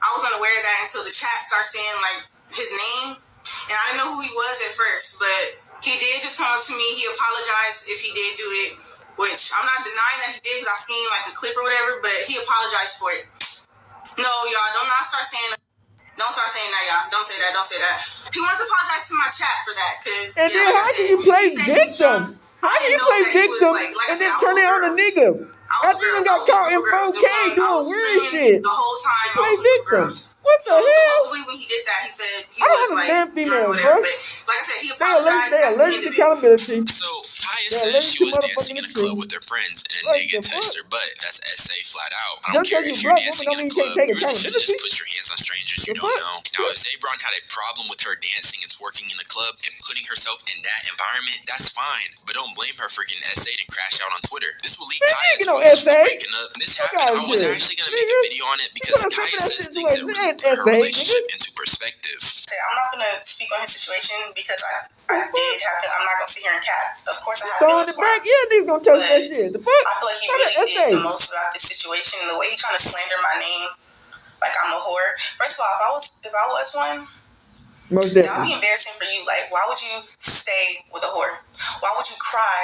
C: I was unaware of that until the chat started saying like his name, and I didn't know who he was at first, but he did just come up to me. He apologized if he did do it, which I'm not denying that he did, because I've seen like a clip or whatever, but he apologized for it. No, y'all, don't start saying that, y'all. Don't say that. He wants to apologize to my chat for that, because
B: and then how can you play victim? How can you play victim and then turn it on a nigga? After you got caught in 4K doing weird shit.
C: The whole time
B: play victim. What the hell?
C: Supposedly when he did that, he said he was like,
B: female,
C: bro.
B: bro.
C: Like I said, he apologized.
B: They allergic to accountability.
J: So Kaya said she was dancing in a club with her friends and a nigga touched her butt. That's SA flat out. I don't care if you're dancing in a club, you really shouldn't just put your hands on strangers you don't know. Now, if Zabron had a problem with her dancing and twerking in the club and putting herself in that environment, that's fine. But don't blame her for getting SA'd and crash out on Twitter. This will lead Kaya to breaking up. When this happened, I was actually going to make a video on it because Kaya says things that really put her relationship into perspective.
C: I'm not gonna speak on his situation because I did have. I'm not gonna sit here and cap. Of course, I have
B: Throwing
C: feelings
B: it
C: for
B: back,
C: him.
B: yeah, niggas gonna touch that shit. The fuck?
C: I feel like he really did the most about this situation. The way he trying to slander my name, like I'm a whore. First of all, if I was one,
B: most
C: that would
B: definitely.
C: be embarrassing for you. Like, why would you stay with a whore? Why would you cry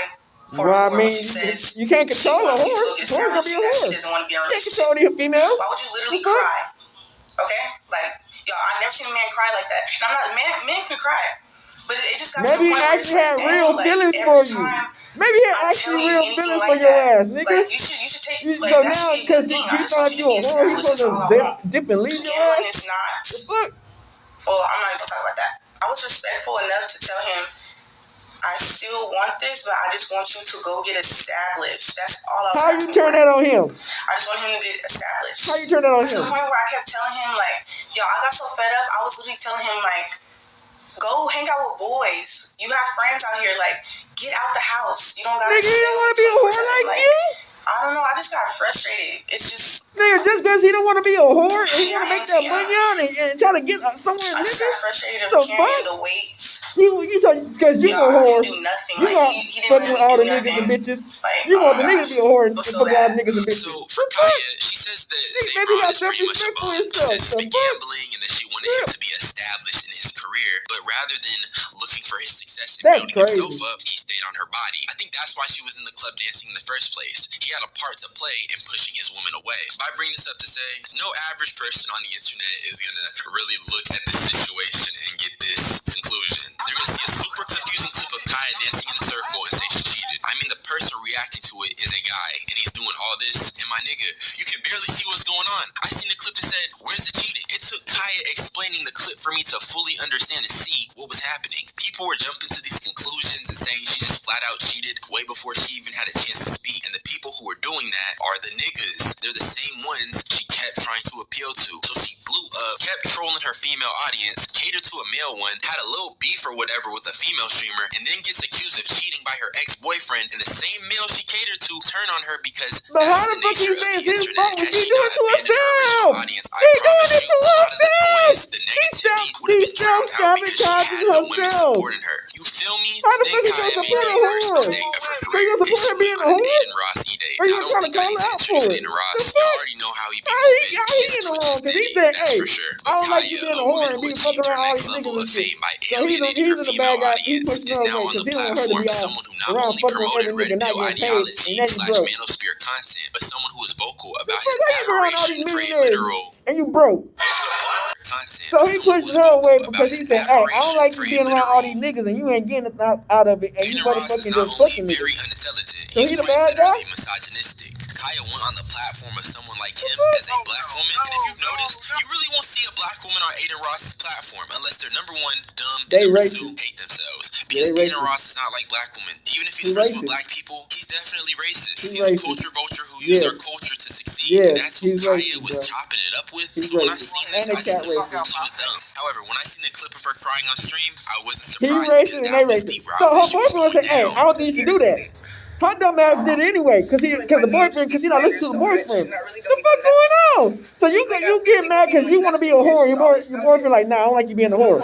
C: for
B: Well,
C: a
B: I
C: whore
B: mean,
C: when she says
B: you can't control a
C: she wants you
B: whore.
C: to go get
B: Whore's gonna be a
C: established,
B: whore.
C: she doesn't want to be in a
B: You can't
C: relationship?
B: control the female.
C: Why would you literally cry? Okay, like y'all, I never seen a man cry like that. And I'm not men can cry, but it just got
B: Maybe
C: to
B: he
C: a point where it's
B: actually
C: like,
B: had real
C: like,
B: feelings
C: every
B: for you.
C: time
B: Maybe he had
C: I
B: actually
C: tell you
B: real
C: anything
B: feelings
C: like
B: for your
C: that,
B: ass, nigga.
C: like you should take like
B: So
C: that
B: now,
C: should be a
B: because
C: good thing. I
B: you
C: just
B: thought
C: want you
B: you
C: to
B: a
C: be
B: whore, you
C: established. That's all I
B: supposed
C: want.
B: to dip and leave your
C: Gambling
B: ass?
C: is not.
B: The fuck?
C: Well, I'm not even gonna talk about that. I was respectful enough to tell him, I still want this, but I just want you to go get established. That's all I was
B: How you
C: asking
B: turn
C: for.
B: that on him?
C: I just want him to get established.
B: How you turn that on
C: To the
B: him?
C: point where I kept telling him, like, yo, I got so fed up, I was literally telling him, like, go hang out with boys. You have friends out here, like, get out the house. You don't gotta
B: Nigga, he
C: stay
B: don't want to be a whore like you?
C: I don't know, I just got frustrated. It's just,
B: Nigga, just because he don't want to be a whore and he
C: Yeah,
B: want to
C: I
B: make
C: am
B: that
C: too,
B: money out and try to get somewhere,
C: I just
B: nigga.
C: got frustrated of
B: The
C: carrying
B: fuck?
C: the weights.
B: You so because you
C: Yo,
B: a
C: I
B: whore,
C: didn't do nothing.
B: you
C: Like,
B: want
C: he didn't
B: fucking
C: let
B: with
C: me
B: all
C: do
B: the niggas and
C: nothing.
B: bitches.
C: Like,
B: You
C: oh
B: want
C: my
B: the niggas to
C: gosh.
B: be a whore and
C: What's
B: fuck
C: so
B: with all the
C: bad?
B: niggas and bitches.
J: So for Kaya, she says that
B: Maybe
J: Zabron
B: got
J: is pretty much a
B: self-respect for
J: bum. She
B: himself.
J: says he's
B: The
J: been
B: fuck?
J: gambling and that she wanted him to be established in his career, but rather than looking for his success and
B: That's
J: building
B: crazy.
J: himself up, he stayed on her body. I think that's why she was in the club dancing in the first place. He had a part to play in pushing his woman away. So I bring this up to say, no average person on the internet is gonna really look at this situation and get this conclusion. They're gonna see a super confusing clip of Kaya dancing in a circle and say she cheated. I mean, the person reacting to it is a guy, and he's doing all this, and my nigga, you can barely see what's going on. I seen the clip that said, where's the cheating? It took Kaya explaining the clip for me to fully understand and see what was happening. People were jumping to these conclusions and saying she just flat out cheated way before she even had a chance to speak. And the people who were doing that are the niggas. They're the same ones she kept trying to appeal to. So she blew up, kept trolling her female audience, catered to a male one, had a little beef or whatever with a female streamer, and then gets accused of cheating by her ex-boyfriend. And the same male she catered to turn on her because
B: But
J: that's
B: how
J: the
B: the fuck
J: nature
B: you
J: of
B: say
J: the
B: it's his
J: internet.
B: fault?
J: Had
B: She
J: she
B: doing
J: not
B: it to
J: abandoned her original
B: herself.
J: audience, I
B: She doing
J: promise
B: it
J: you,
B: to
J: a lot of the
B: herself.
J: noise, the negativity would have been drowned out because she had no women
B: herself.
J: supporting her. You feel me?
B: How the
J: Then
B: fuck you
J: Kaya
B: gonna
J: made
B: support
J: the
B: a
J: worst
B: whore?
J: mistake of her
B: So
J: career.
B: you gonna support her being a whore?
J: Aiden Ross e-day.
B: Or you
J: I
B: gonna
J: don't
B: try
J: think
B: to
J: I
B: call
J: need to
B: out
J: introduce
B: for it?
J: Aiden Ross.
B: The
J: Y'all
B: fuck?
J: already know how he be
B: How
J: moving.
B: he
J: His
B: in the
J: Twitch
B: wrong?
J: is
B: Cause he
J: steady,
B: said,
J: that's
B: hey,
J: for sure.
B: I
J: But
B: don't like you
J: Kaya,
B: being
J: a
B: a whore
J: woman
B: and
J: who
B: being
J: achieved
B: fucking
J: her
B: around all
J: next
B: these
J: level
B: niggas
J: of
B: and shit.
J: fame by
B: So
J: alienating her
B: he's in the
J: female
B: bad guy. He
J: audience
B: pushing
J: is
B: her
J: now
B: away
J: on the
B: because he don't want her to
J: platform
B: be
J: as
B: out
J: someone who not
B: around
J: only
B: fucking with
J: promoted
B: every
J: red
B: nigga not
J: pill
B: getting paid and
J: ideology
B: then you
J: /
B: broke.
J: manosphere content, but someone who is vocal about
B: But
J: his
B: how you around all these
J: admiration for a
B: millionaires
J: literal
B: and you broke?
J: content.
B: So
J: But
B: he
J: someone who
B: pushed
J: is
B: her away
J: vocal about
B: because he
J: his
B: said, hey, I don't
J: admiration
B: like
J: for
B: you
J: a
B: being around all
J: literal
B: these niggas and you ain't getting out of it and you
J: Aiden Ross is
B: motherfucking
J: not
B: just
J: only
B: fucking
J: very
B: niggas.
J: unintelligent,
B: So
J: he's
B: he the
J: quite
B: bad guy?
J: literally misogynistic. Kaya went on the platform of someone like him as a black woman, and if you've noticed, you really won't see a black woman on Aiden Ross's platform unless they're number one, dumb, and
B: They
J: number
B: racist.
J: two, hate themselves. Because
B: they
J: Aiden
B: racist.
J: Ross is not like black women. Even if
B: He
J: he's friends with
B: racist.
J: black people, he's definitely racist.
B: He
J: He's
B: racist.
J: a culture vulture who uses
B: Yes.
J: our culture to succeed,
B: Yes,
J: and that's who
B: he's
J: Kaya
B: racist,
J: was
B: bro.
J: chopping it up with.
B: He's
J: So when I
B: racist.
J: seen this,
B: And
J: I
B: a
J: just
B: cat
J: knew
B: racist.
J: she was dumb. However, when I seen the clip of her crying on stream, I wasn't
B: He's
J: surprised
B: racist
J: because
B: and
J: that
B: they
J: was the
B: racist.
J: route
B: So
J: that
B: her
J: she was
B: boyfriend
J: going
B: said, hey, I
J: down.
B: don't think you should do that. Her dumb ass did it anyway, cause the boyfriend, cause he not listen to the boyfriend. The fuck going on? So you get mad cause you want to be a whore. Your boyfriend like, nah, I don't like you being a whore.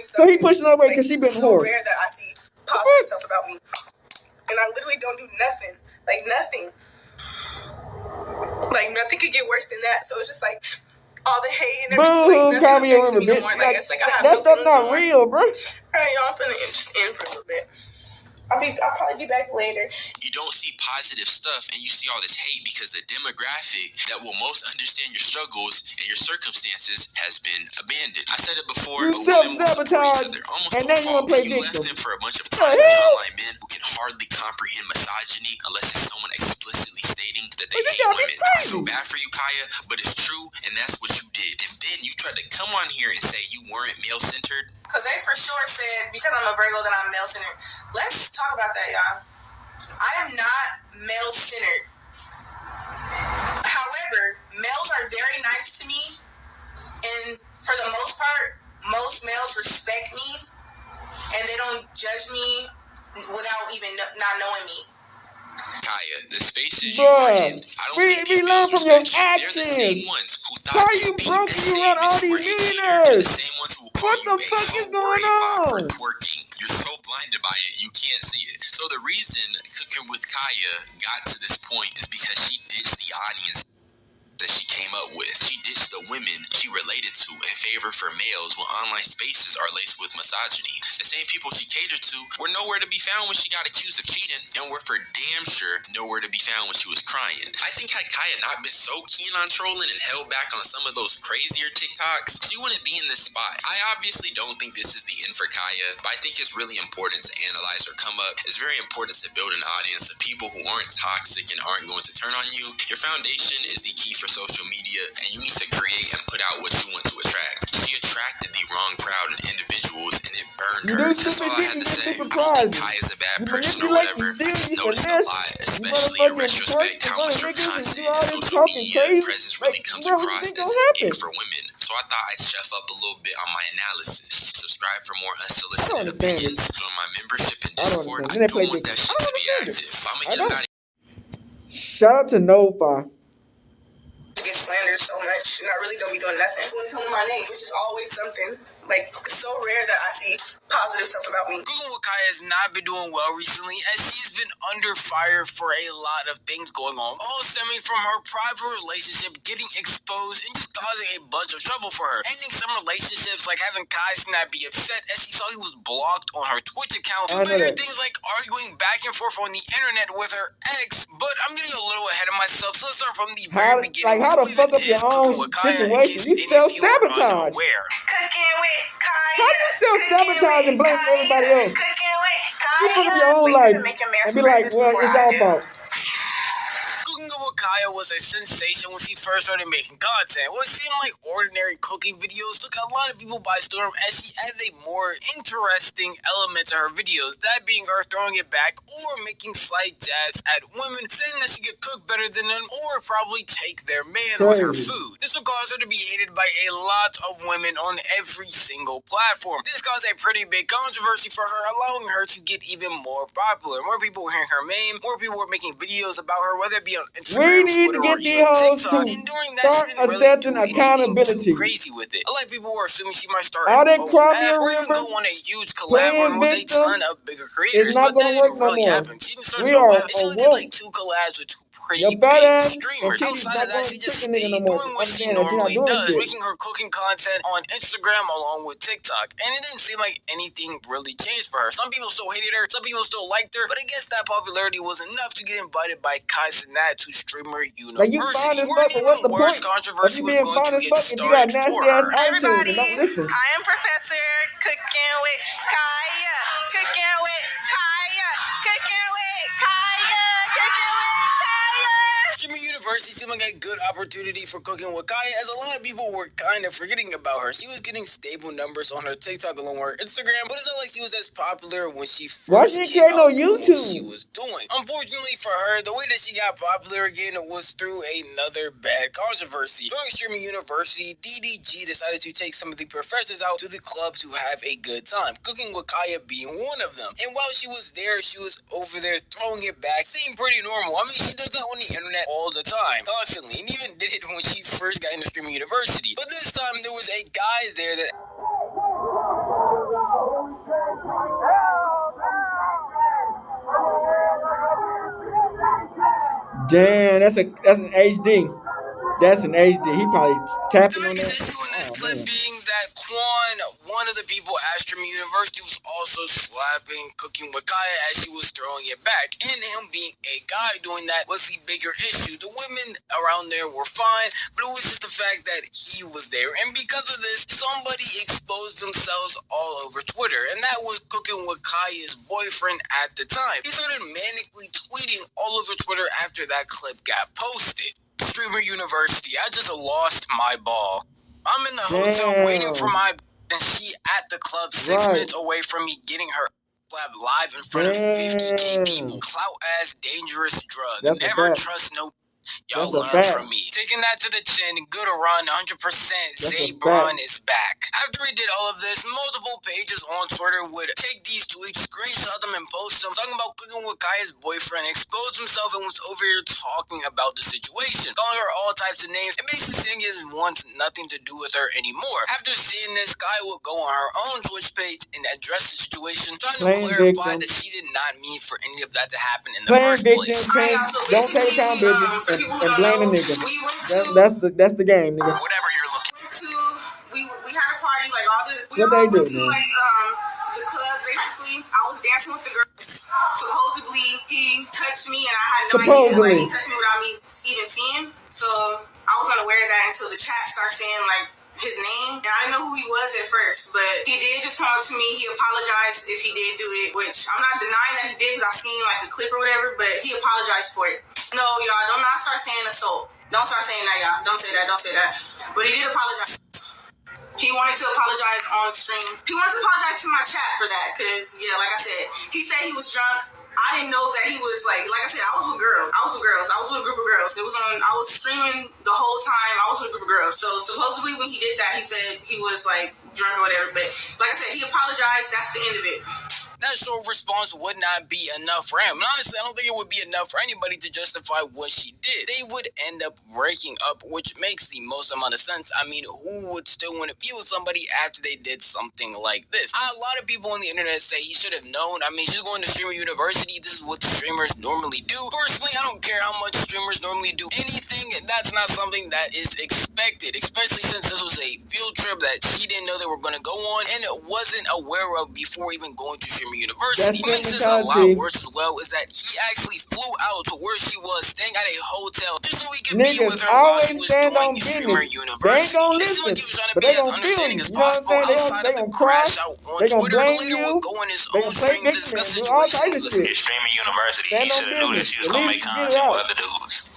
B: So he pushing her away cause she been a whore.
C: Rare that I see positive stuff about me, and I literally don't do nothing. Like nothing. Like nothing could get worse than that. So it's just like all the hate and everything.
B: Boo, call me a river, bitch.
C: Like, it's like I have
B: That
C: no
B: stuff
C: feelings
B: not
C: anymore.
B: real, bro.
C: Alright, y'all, I'm finna just end for a little bit. I'll probably be back later.
J: You don't see positive stuff and you see all this hate because the demographic that will most understand your struggles and your circumstances has been abandoned. I said it before,
B: You
J: but women will support
B: self-sabotage,
J: each other almost
B: and
J: to
B: then
J: a
B: you
J: fault,
B: wanna play
J: but you left
B: victim.
J: them for a bunch of
B: The
J: privately
B: hell?
J: online men who can hardly comprehend misogyny unless it's someone explicitly stating that they
B: But you
J: hate
B: gotta be
J: women. I
B: crazy.
J: feel bad for you, Kaya, but it's true, and that's what you did. And then you tried to come on here and say you weren't male-centered.
C: Because they for sure said, because I'm a Virgo, that I'm male-centered. Let's talk about that, y'all. I am not male-centered. However, males are very nice to me, and for the most part, most males respect me, and they don't judge me without even not knowing me.
J: Kaya, the spaces you are in, I don't think these males respect you. They're the same ones who thought you broke and you run all these millionaires. They're the same ones who will call you a hoe or a bopper twerking. You're so blinded by it, you can't see it. So the reason Cookin with Kaya got to this point is because she ditched the audience that she came up with. She ditched the women she related to in favor for males when online spaces are laced with misogyny. The same people she catered to were nowhere to be found when she got accused of cheating, and were for damn sure nowhere to be found when she was crying. I think had Kaya not been so keen on trolling and held back on some of those crazier TikToks, she wouldn't be in this spot. I obviously don't think this is the end for Kaya, but I think it's really important to analyze her come up. It's very important to build an audience of people who aren't toxic and aren't going to turn on you. Your foundation is the key for social media, and you need to create and put out what you want to attract. She attracted the wrong crowd and individuals, and it burned her. That's all I had to say. I don't think Kaya's a bad person or whatever. I just noticed a lot, especially in retrospect, how much her content and social media presence really comes across as an ick for women. So I thought I'd chef up a little bit on my analysis. Subscribe for more unsolicited opinions. Join my membership in Discord. I don't want that shit to be active. I'ma get about it.
B: Shout out to Nova.
C: Get slandered so much, and I really don't be doing nothing. When it comes to my name, it's just always something. Like, it's so rare that I see positive stuff about me.
E: Goin with Kaya has not been doing well recently, as she's been under fire for a lot of things going on, all stemming from her private relationship getting exposed and just causing a bunch of trouble for her. Ending some relationships, like having Kai Snap be upset as he saw he was blocked on her Twitch account, to bigger things like arguing back and forth on the internet with her ex. But I'm getting a little ahead of myself, so let's start from the very beginning.
B: Like, how to fuck up your own situation? You self-sabotage.
C: Cooking with Kaya.
B: How you self-sabotage and blame everybody else?
C: Cooking with Kaya.
B: You put up your own life and be like, well, it's your fault.
E: Kaya was a sensation when she first started making content. What seemed like ordinary cooking videos took a lot of people by storm, as she added a more interesting element to her videos, that being her throwing it back or making slight jabs at women, saying that she could cook better than them or probably take their man with her food. This would cause her to be hated by a lot of women on every single platform. This caused a pretty big controversy for her, allowing her to get even more popular. More people were hearing her name, more people were making videos about her, whether it be on Instagram,
B: we need to get these hoes to start accepting accountability.
E: Crazy with it. A lot of people were assuming she might start
B: all that crime
E: or even go on a huge collab on with a ton of bigger creators, but that didn't really happen. She didn't start she only did like 2 collabs with 2 pretty big streamers. Outside of that, she just stayed doing what she normally does, making her cooking content on Instagram along with TikTok. And it didn't seem like anything really changed for her. Some people still hated her, some people still liked her, but I guess that popularity was enough to get invited by Kai Cenat to Streamer University, where an even worse controversy was going to get started for her.
I: Hi everybody, I am Professor Cookin with Kaya. Cookin with Kaya. Cookin with Kaya. Cookin with Kaya.
E: Streamer University seemed like a good opportunity for Cookin with Kaya, as a lot of people were kind of forgetting about her. She was getting stable numbers on her TikTok along with her Instagram, but it's not like she was as popular when she first came out doing what she was doing. Unfortunately for her, the way that she got popular again was through another bad controversy. During Streamer University, DDG decided to take some of the professors out to the club to have a good time, Cookin with Kaya being one of them. And while she was there, she was over there throwing it back, seemed pretty normal. I mean, she does that on the internet all the time, constantly, and even did it when she first got into Streamer University. But this time, there was a guy there that...
B: Damn, that's an HD. That's an HD. He probably tapping on that.
E: Clip being that Quan, one of the people at Streamer University, was also slapping Cookin with Kaya as she was throwing it back. And him being a guy doing that was the bigger issue. The women around there were fine, but it was just the fact that he was there. And because of this, somebody exposed themselves all over Twitter. And that was Cookin with Kaya's boyfriend at the time. He started manically tweeting all over Twitter after that clip got posted. Streamer University, I just lost my ball. I'm in the hotel waiting for my and she at the club 6 minutes away from me getting her slap live in front of 50K people. Clout ass dangerous drug. Never trust no Y'all
B: That's a
E: learn
B: fact.
E: from me. Taking that to the chin, good run, 100%.
B: That's a
E: Zabron
B: fact.
E: is back. After he did all of this, multiple pages on Twitter would take these tweets, screenshot them, and post them, talking about Cookin with Kaya's boyfriend, exposed himself and was over here talking about the situation, calling her all types of names, and basically saying he wants nothing to do with her anymore. After seeing this, Kaya would go on her own Twitch page and address the situation, trying to clarify that she did not mean for any of that to happen in the first place.
B: Don't take accountability and blame the nigga. That's the game, nigga.
E: Whatever you're looking
C: we had a party, like all the we
B: What
C: all
B: they do,
C: went to
B: man?
C: like the club basically. I was dancing with the girls. Supposedly he touched me and I had no idea. Like he touched me without me even seeing. So I was unaware of that until the chat started saying like his name, and I didn't know who he was at first, but he did just come up to me. He apologized if he did do it, which I'm not denying that he did because I've seen like a clip or whatever, but he apologized for it. No, y'all, don't not start saying assault. Don't start saying that, y'all. Don't say that. Don't say that. But he did apologize. He wanted to apologize on stream. He wanted to apologize to my chat for that, because, yeah, like I said, he said he was drunk. I didn't know that he was, like I said, I was with girls. I was with a group of girls. I was streaming the whole time. I was with a group of girls. So, supposedly, when he did that, he said he was, like, drunk or whatever. But, like I said, he apologized. That's the end of it.
E: That short response would not be enough for him. And honestly, I don't think it would be enough for anybody to justify what she did. They would end up breaking up, which makes the most amount of sense. I mean, who would still want to be with somebody after they did something like this? A lot of people on the internet say he should have known. I mean, she's going to streamer university. This is what streamers normally do. Personally, I don't care how much streamers normally do anything. That's not something that is expected, especially since this was a field trip that she didn't know they were going to go on and it wasn't aware of before even going to streamer university. What makes this a lot worse as well is that he actually flew out to where she was, staying at a hotel, just so he could be with her while she was doing streamer university. It seemed like he was trying to be as understanding as possible outside of the crash out on Twitter, but later would go on his own stream to discuss the situation.
K: Streaming university, he should have knew that she was gonna make content with other dudes.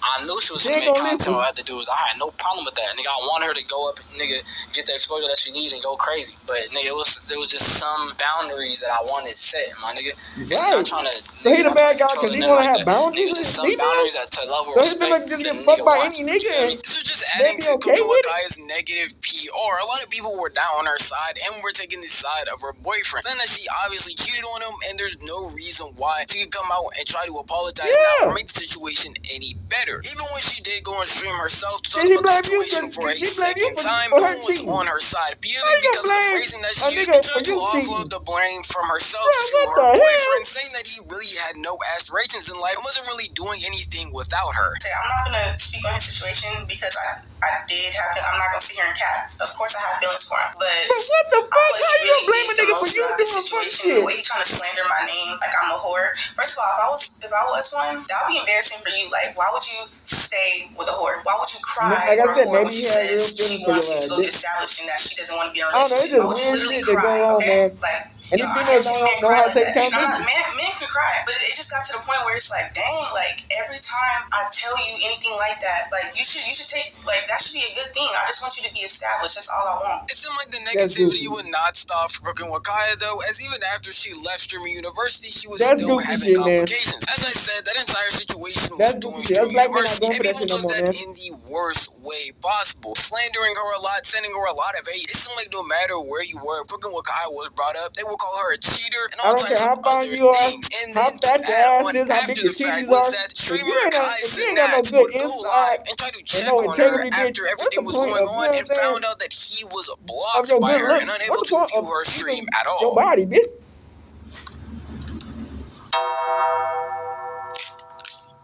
E: I knew she was gonna make content with other dudes. I had no problem with that, nigga. I want her to go up, nigga, get the exposure that she needed and go crazy. But nigga, there was just some boundaries that I wanted set, my nigga.
B: Right.
E: I'm not trying to.
B: So he the bad guy because he wanna have boundaries.
E: Nigga, just some boundaries that to level
B: so
E: respect.
B: So he's gonna get fucked by any nigga.
E: This was just adding to Cookin with Kaya's negative PR. A lot of people were down on her side and were taking the side of her boyfriend, saying that she obviously cheated on him, and there's no reason why she could come out and try to apologize now or make the situation any better. Even when she did go on stream herself to talk about the situation for a second time, no one was on her side, purely because of the phrasing that she used to try to offload the blame from herself to her boyfriend, saying that he really had no aspirations in life and wasn't really doing anything without her.
C: I'm not going to speak on his situation because I did have him. I'm not going to sit here and cap. Of course, I have feelings for him, but
B: what the fuck? How you gonna blame a nigga for you doing fuck shit?
C: The way he trying to slander my name, like I'm a whore. First of all, if I was one, that would be embarrassing for you. Like, why would you stay with a whore? Why would you cry
B: like
C: for a whore when
B: maybe
C: she says she wants you to go get established and that she doesn't want to be in a relationship? Why would you literally cry? Okay, like.
B: And the females don't know how to take accountability.
C: Men can cry, but it just got to the point where it's like, dang, like every time I tell you anything like that, like you should take, like that should be a good thing. I just want you to be established. That's all I want.
E: It seemed like the negativity would not stop for Cookin with Kaya though, as even after she left streaming university, she was still having complications. As I said, that entire situation was doing streaming university, and people took that in the worst way possible, slandering her a lot, sending her a lot of hate. It seemed like no matter where you were, Cookin with Kaya was brought up, they would call her a cheater and all types of other things. And then to add on after the fact was that streamer Kai Sinat would go live and try to check on her after everything was going on and found out that he was blocked by her and unable to view her stream at all.
B: Your body, bitch.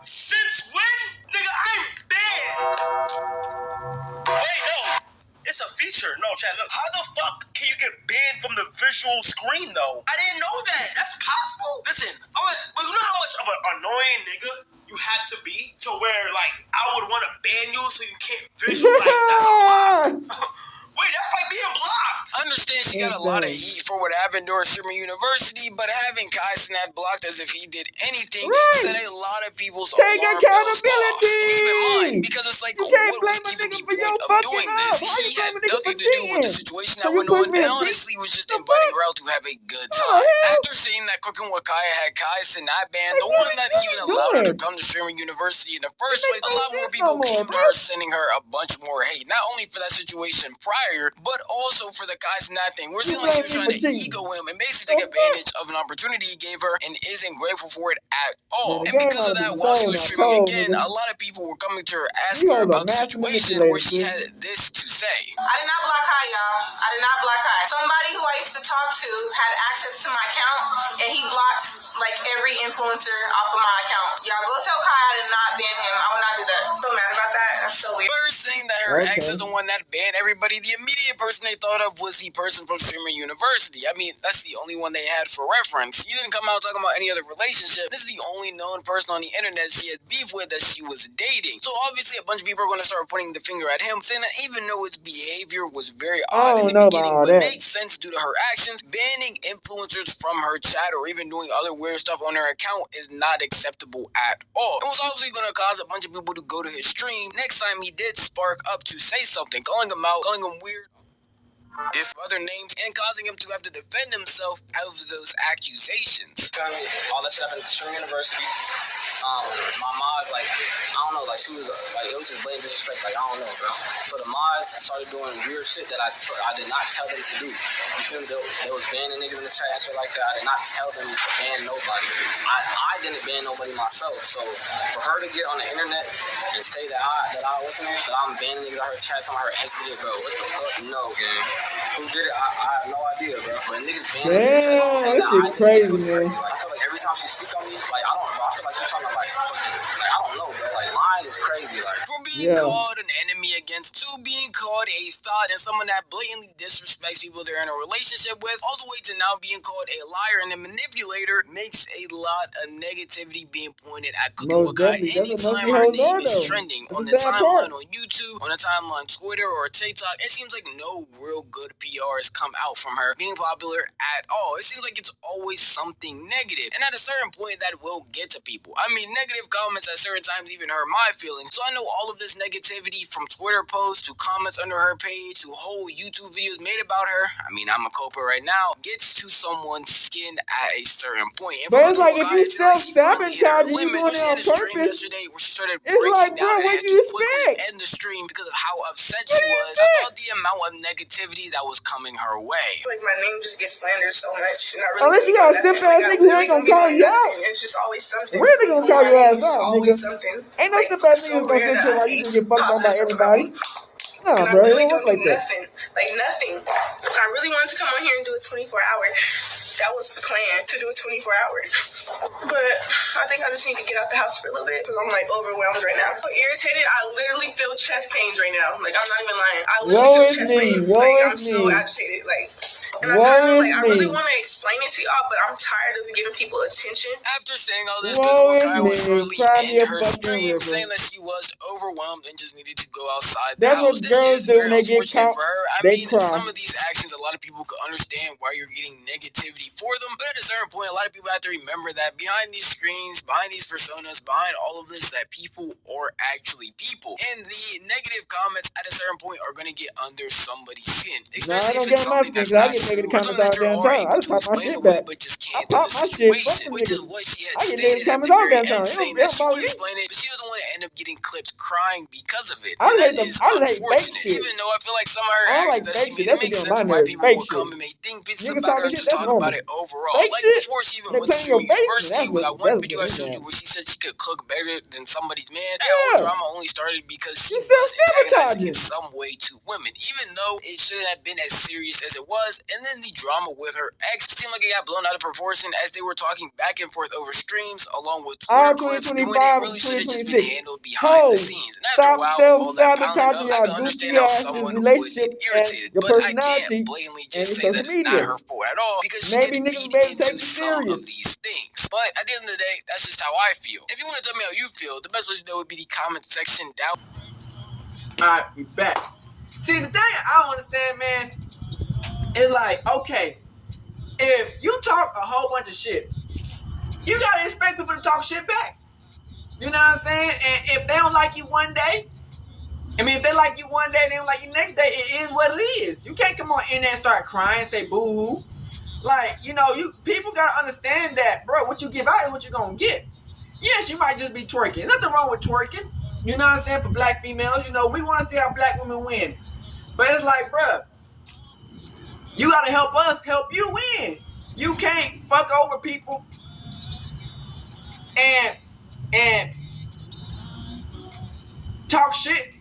F: Since when? Nigga, I'm dead. Wait, no. It's a feature. No, chat, look. How the fuck can you get banned from the visual screen, though? I didn't know that. That's possible? Listen, you know how much of an annoying nigga you have to be to where, like, I would want to ban you so you can't visual? Like, that's a block. Wait, that's like being blocked.
E: I understand she got a lot of heat for what happened during streamer university, but having Kai Sinat blocked as if he did anything set a lot of people's alarm bells off, and even mine, because it's like, what was even the point of doing this? He had nothing to do with the situation that went on, and honestly was just inviting her out to have a good time. After After seeing that Cookin with Kaya had Kai Sinat banned, the one that even allowed her to come to Streamer University in the first place, a lot more people came to her, sending her a bunch more hate. Not only for that situation prior, but also for the Kai Sinat thing. We're seeing like she was trying to ego him and basically take advantage of an opportunity he gave her and isn't grateful for it at all. And because of that, while she was streaming again, a lot of people were coming to her asking her about the situation where she had this to say.
C: I did not block Kai, y'all. I did not block Kai. Somebody who I used to talk to had access to my account, and he blocked like every influencer off of my account. Y'all go tell Kai I did not ban him. I will not do that. So mad about that. I'm so weird.
E: First saying that her ex is the one that banned everybody, the immediate person they thought of was the person from Streamer University. I mean, that's the only one they had for reference. You didn't come out talking about any other relationship. This is the only known person on the internet she had beef with that she was dating. So obviously a bunch of people are going to start pointing the finger at him, saying that even though his behavior was very odd in the beginning, but makes sense due to her actions, banning influencers from her chat or even doing other weird stuff on her account is not acceptable at all. It was obviously going to cause a bunch of people to go to his stream next time he did spark up to say something, calling him out, calling him weird, if other names, and causing him to have to defend himself out of those accusations. All that stuff at Streamer University. My mods, like, I don't know, like, she was, like, it was just blatant disrespect, like, I don't know, bro. So the mods started doing weird shit that I did not tell them to do. You feel me? They was banning niggas in the chat and shit like that. I did not tell them to ban nobody. I didn't ban nobody myself. So for her to get on the internet and say that I'm banning niggas out her chat, some of her exited, bro, what the fuck? No, gang. Who did it? I have no idea, bro. But niggas banning niggas in the chat,
B: this shit crazy, man.
E: Like, I feel like every time she speak on me, like, I feel like she's trying to, like, I don't know, bro. Like, lying is crazy. Like, from being called an enemy against to being called a thought and someone that blatantly disrespects people they're in a relationship with, all the way to now being called a liar and a manipulator, makes a lot of negativity being pointed at Cookin with Kai. Anytime her name is trending on the timeline on YouTube, on the timeline Twitter or TikTok, it seems like no real good PR has come out from her being popular at all. It seems like it's always something negative, and at a certain point that will get to people. I mean, negative comments at certain times even hurt my feelings. So I know all of this negativity, from Twitter posts to comments under her page to whole YouTube videos made about her, I mean, I'm a culprit right now, gets to someone's skin at a certain point. And
B: but it's like if you self-sabotage, you doing it on purpose.
E: Yesterday where she started breaking down and had to quickly end the stream because of how upset she was about the amount of negativity that was coming her way.
C: Like, my name just gets slandered so much.
B: Unless you got a simp-ass nigga who ain't gonna call you out.
C: It's just always something.
B: Where they gonna call your ass out, nigga?
C: Something.
B: Ain't no simp-ass nigga gonna sit here like you can get fucked on by everybody. No, bro, it don't look like that.
C: Nothing. I really wanted to come on here and do a 24-hour. That was the plan, to do a 24-hour. But I think I just need to get out the house for a little bit because I'm like overwhelmed right now. I'm irritated. I literally feel chest pains right now. Like, I'm not even lying. I literally feel chest pains. Like, I'm so agitated. Like, and I'm kind of like, I really want to explain it to y'all, but I'm tired of giving people attention.
E: After saying all this, Kai was shortly in her stream, saying that she was overwhelmed and just needed to go outside the house. This is very unfortunate for her. I mean, some of these actions, a lot of people could understand why you're getting negativity for them, but at a certain point, a lot of people have to remember that behind these screens, behind these personas, behind all of this, that people are actually people, and the negative comments at a certain point are going to get under somebody's skin, especially if it's something that's not true or something that you're already able to explain away, but just can't do the situation, which is what she had stated at the very end, saying that she would explain it, but she doesn't want to end up getting clips crying because of it. And that is unfortunate, even though I feel like some of her actions that she made, it makes sense why people will come and make think pieces about her, just talk about it overall. Like before she even went to Streamer University, with that one video I showed you where she said she could cook better than somebody's man, that whole drama only started because she was antagonizing in some way to women, even though it shouldn't have been as serious as it was. And then the drama with her ex seemed like it got blown out of proportion as they were talking back and forth over streams along with Twitter clips, doing it really should have just been handled behind the scenes. And after a while, all that piling up, I can understand how someone would get irritated, but I can't blatantly just say that it's not her fault at all, because she did feed into some of these things. But at the end of the day, that's just how I feel. If you want to tell me how you feel, the best way to know would be the comment section down.
B: Alright, we back. See, the thing I don't understand, man, is like, okay, if you talk a whole bunch of shit, you gotta expect people to talk shit back. You know what I'm saying? And if they don't like you one day, I mean, if they like you one day, they don't like you next day, it is what it is. You can't come on in there and start crying and say boo-hoo. Like, you know, people gotta understand that, bro. What you give out is what you're gonna get. Yes, you might just be twerking. There's nothing wrong with twerking. You know what I'm saying? For black females, you know, we want to see how black women win. But it's like, bro, you gotta help us help you win. You can't fuck over people and talk shit,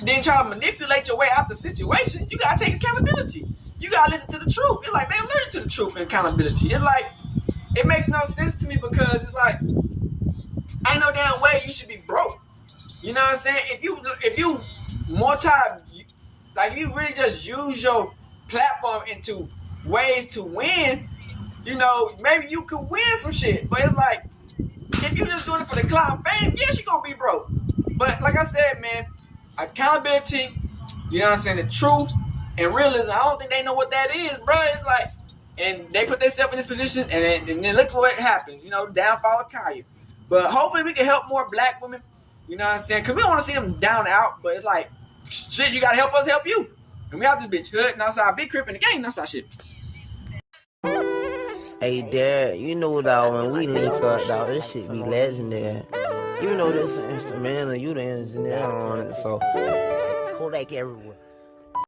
B: then try to manipulate your way out the situation. You gotta take accountability. You gotta listen to the truth. It's like, man, listen to the truth and accountability. It's like, it makes no sense to me because it's like, ain't no damn way you should be broke. You know what I'm saying? If you if you really just use your platform into ways to win, you know, maybe you could win some shit. But it's like, if you just doing it for the clout fame, yes, you're gonna be broke. But like I said, man, accountability, you know what I'm saying, the truth and realism, I don't think they know what that is, bro. It's like, and they put themselves in this position, and then look what happened, you know, downfall of Kaya. But hopefully we can help more black women, you know what I'm saying, because we don't want to see them down and out, but it's like, shit, you gotta help us help you. And we out this bitch hood, and outside, big crip in the game, and outside shit.
L: Hey, Dad, you know, dog, when we link up, dog, this shit be legendary. Even though this is instrumental, you the engineer on it, so Kodak everywhere.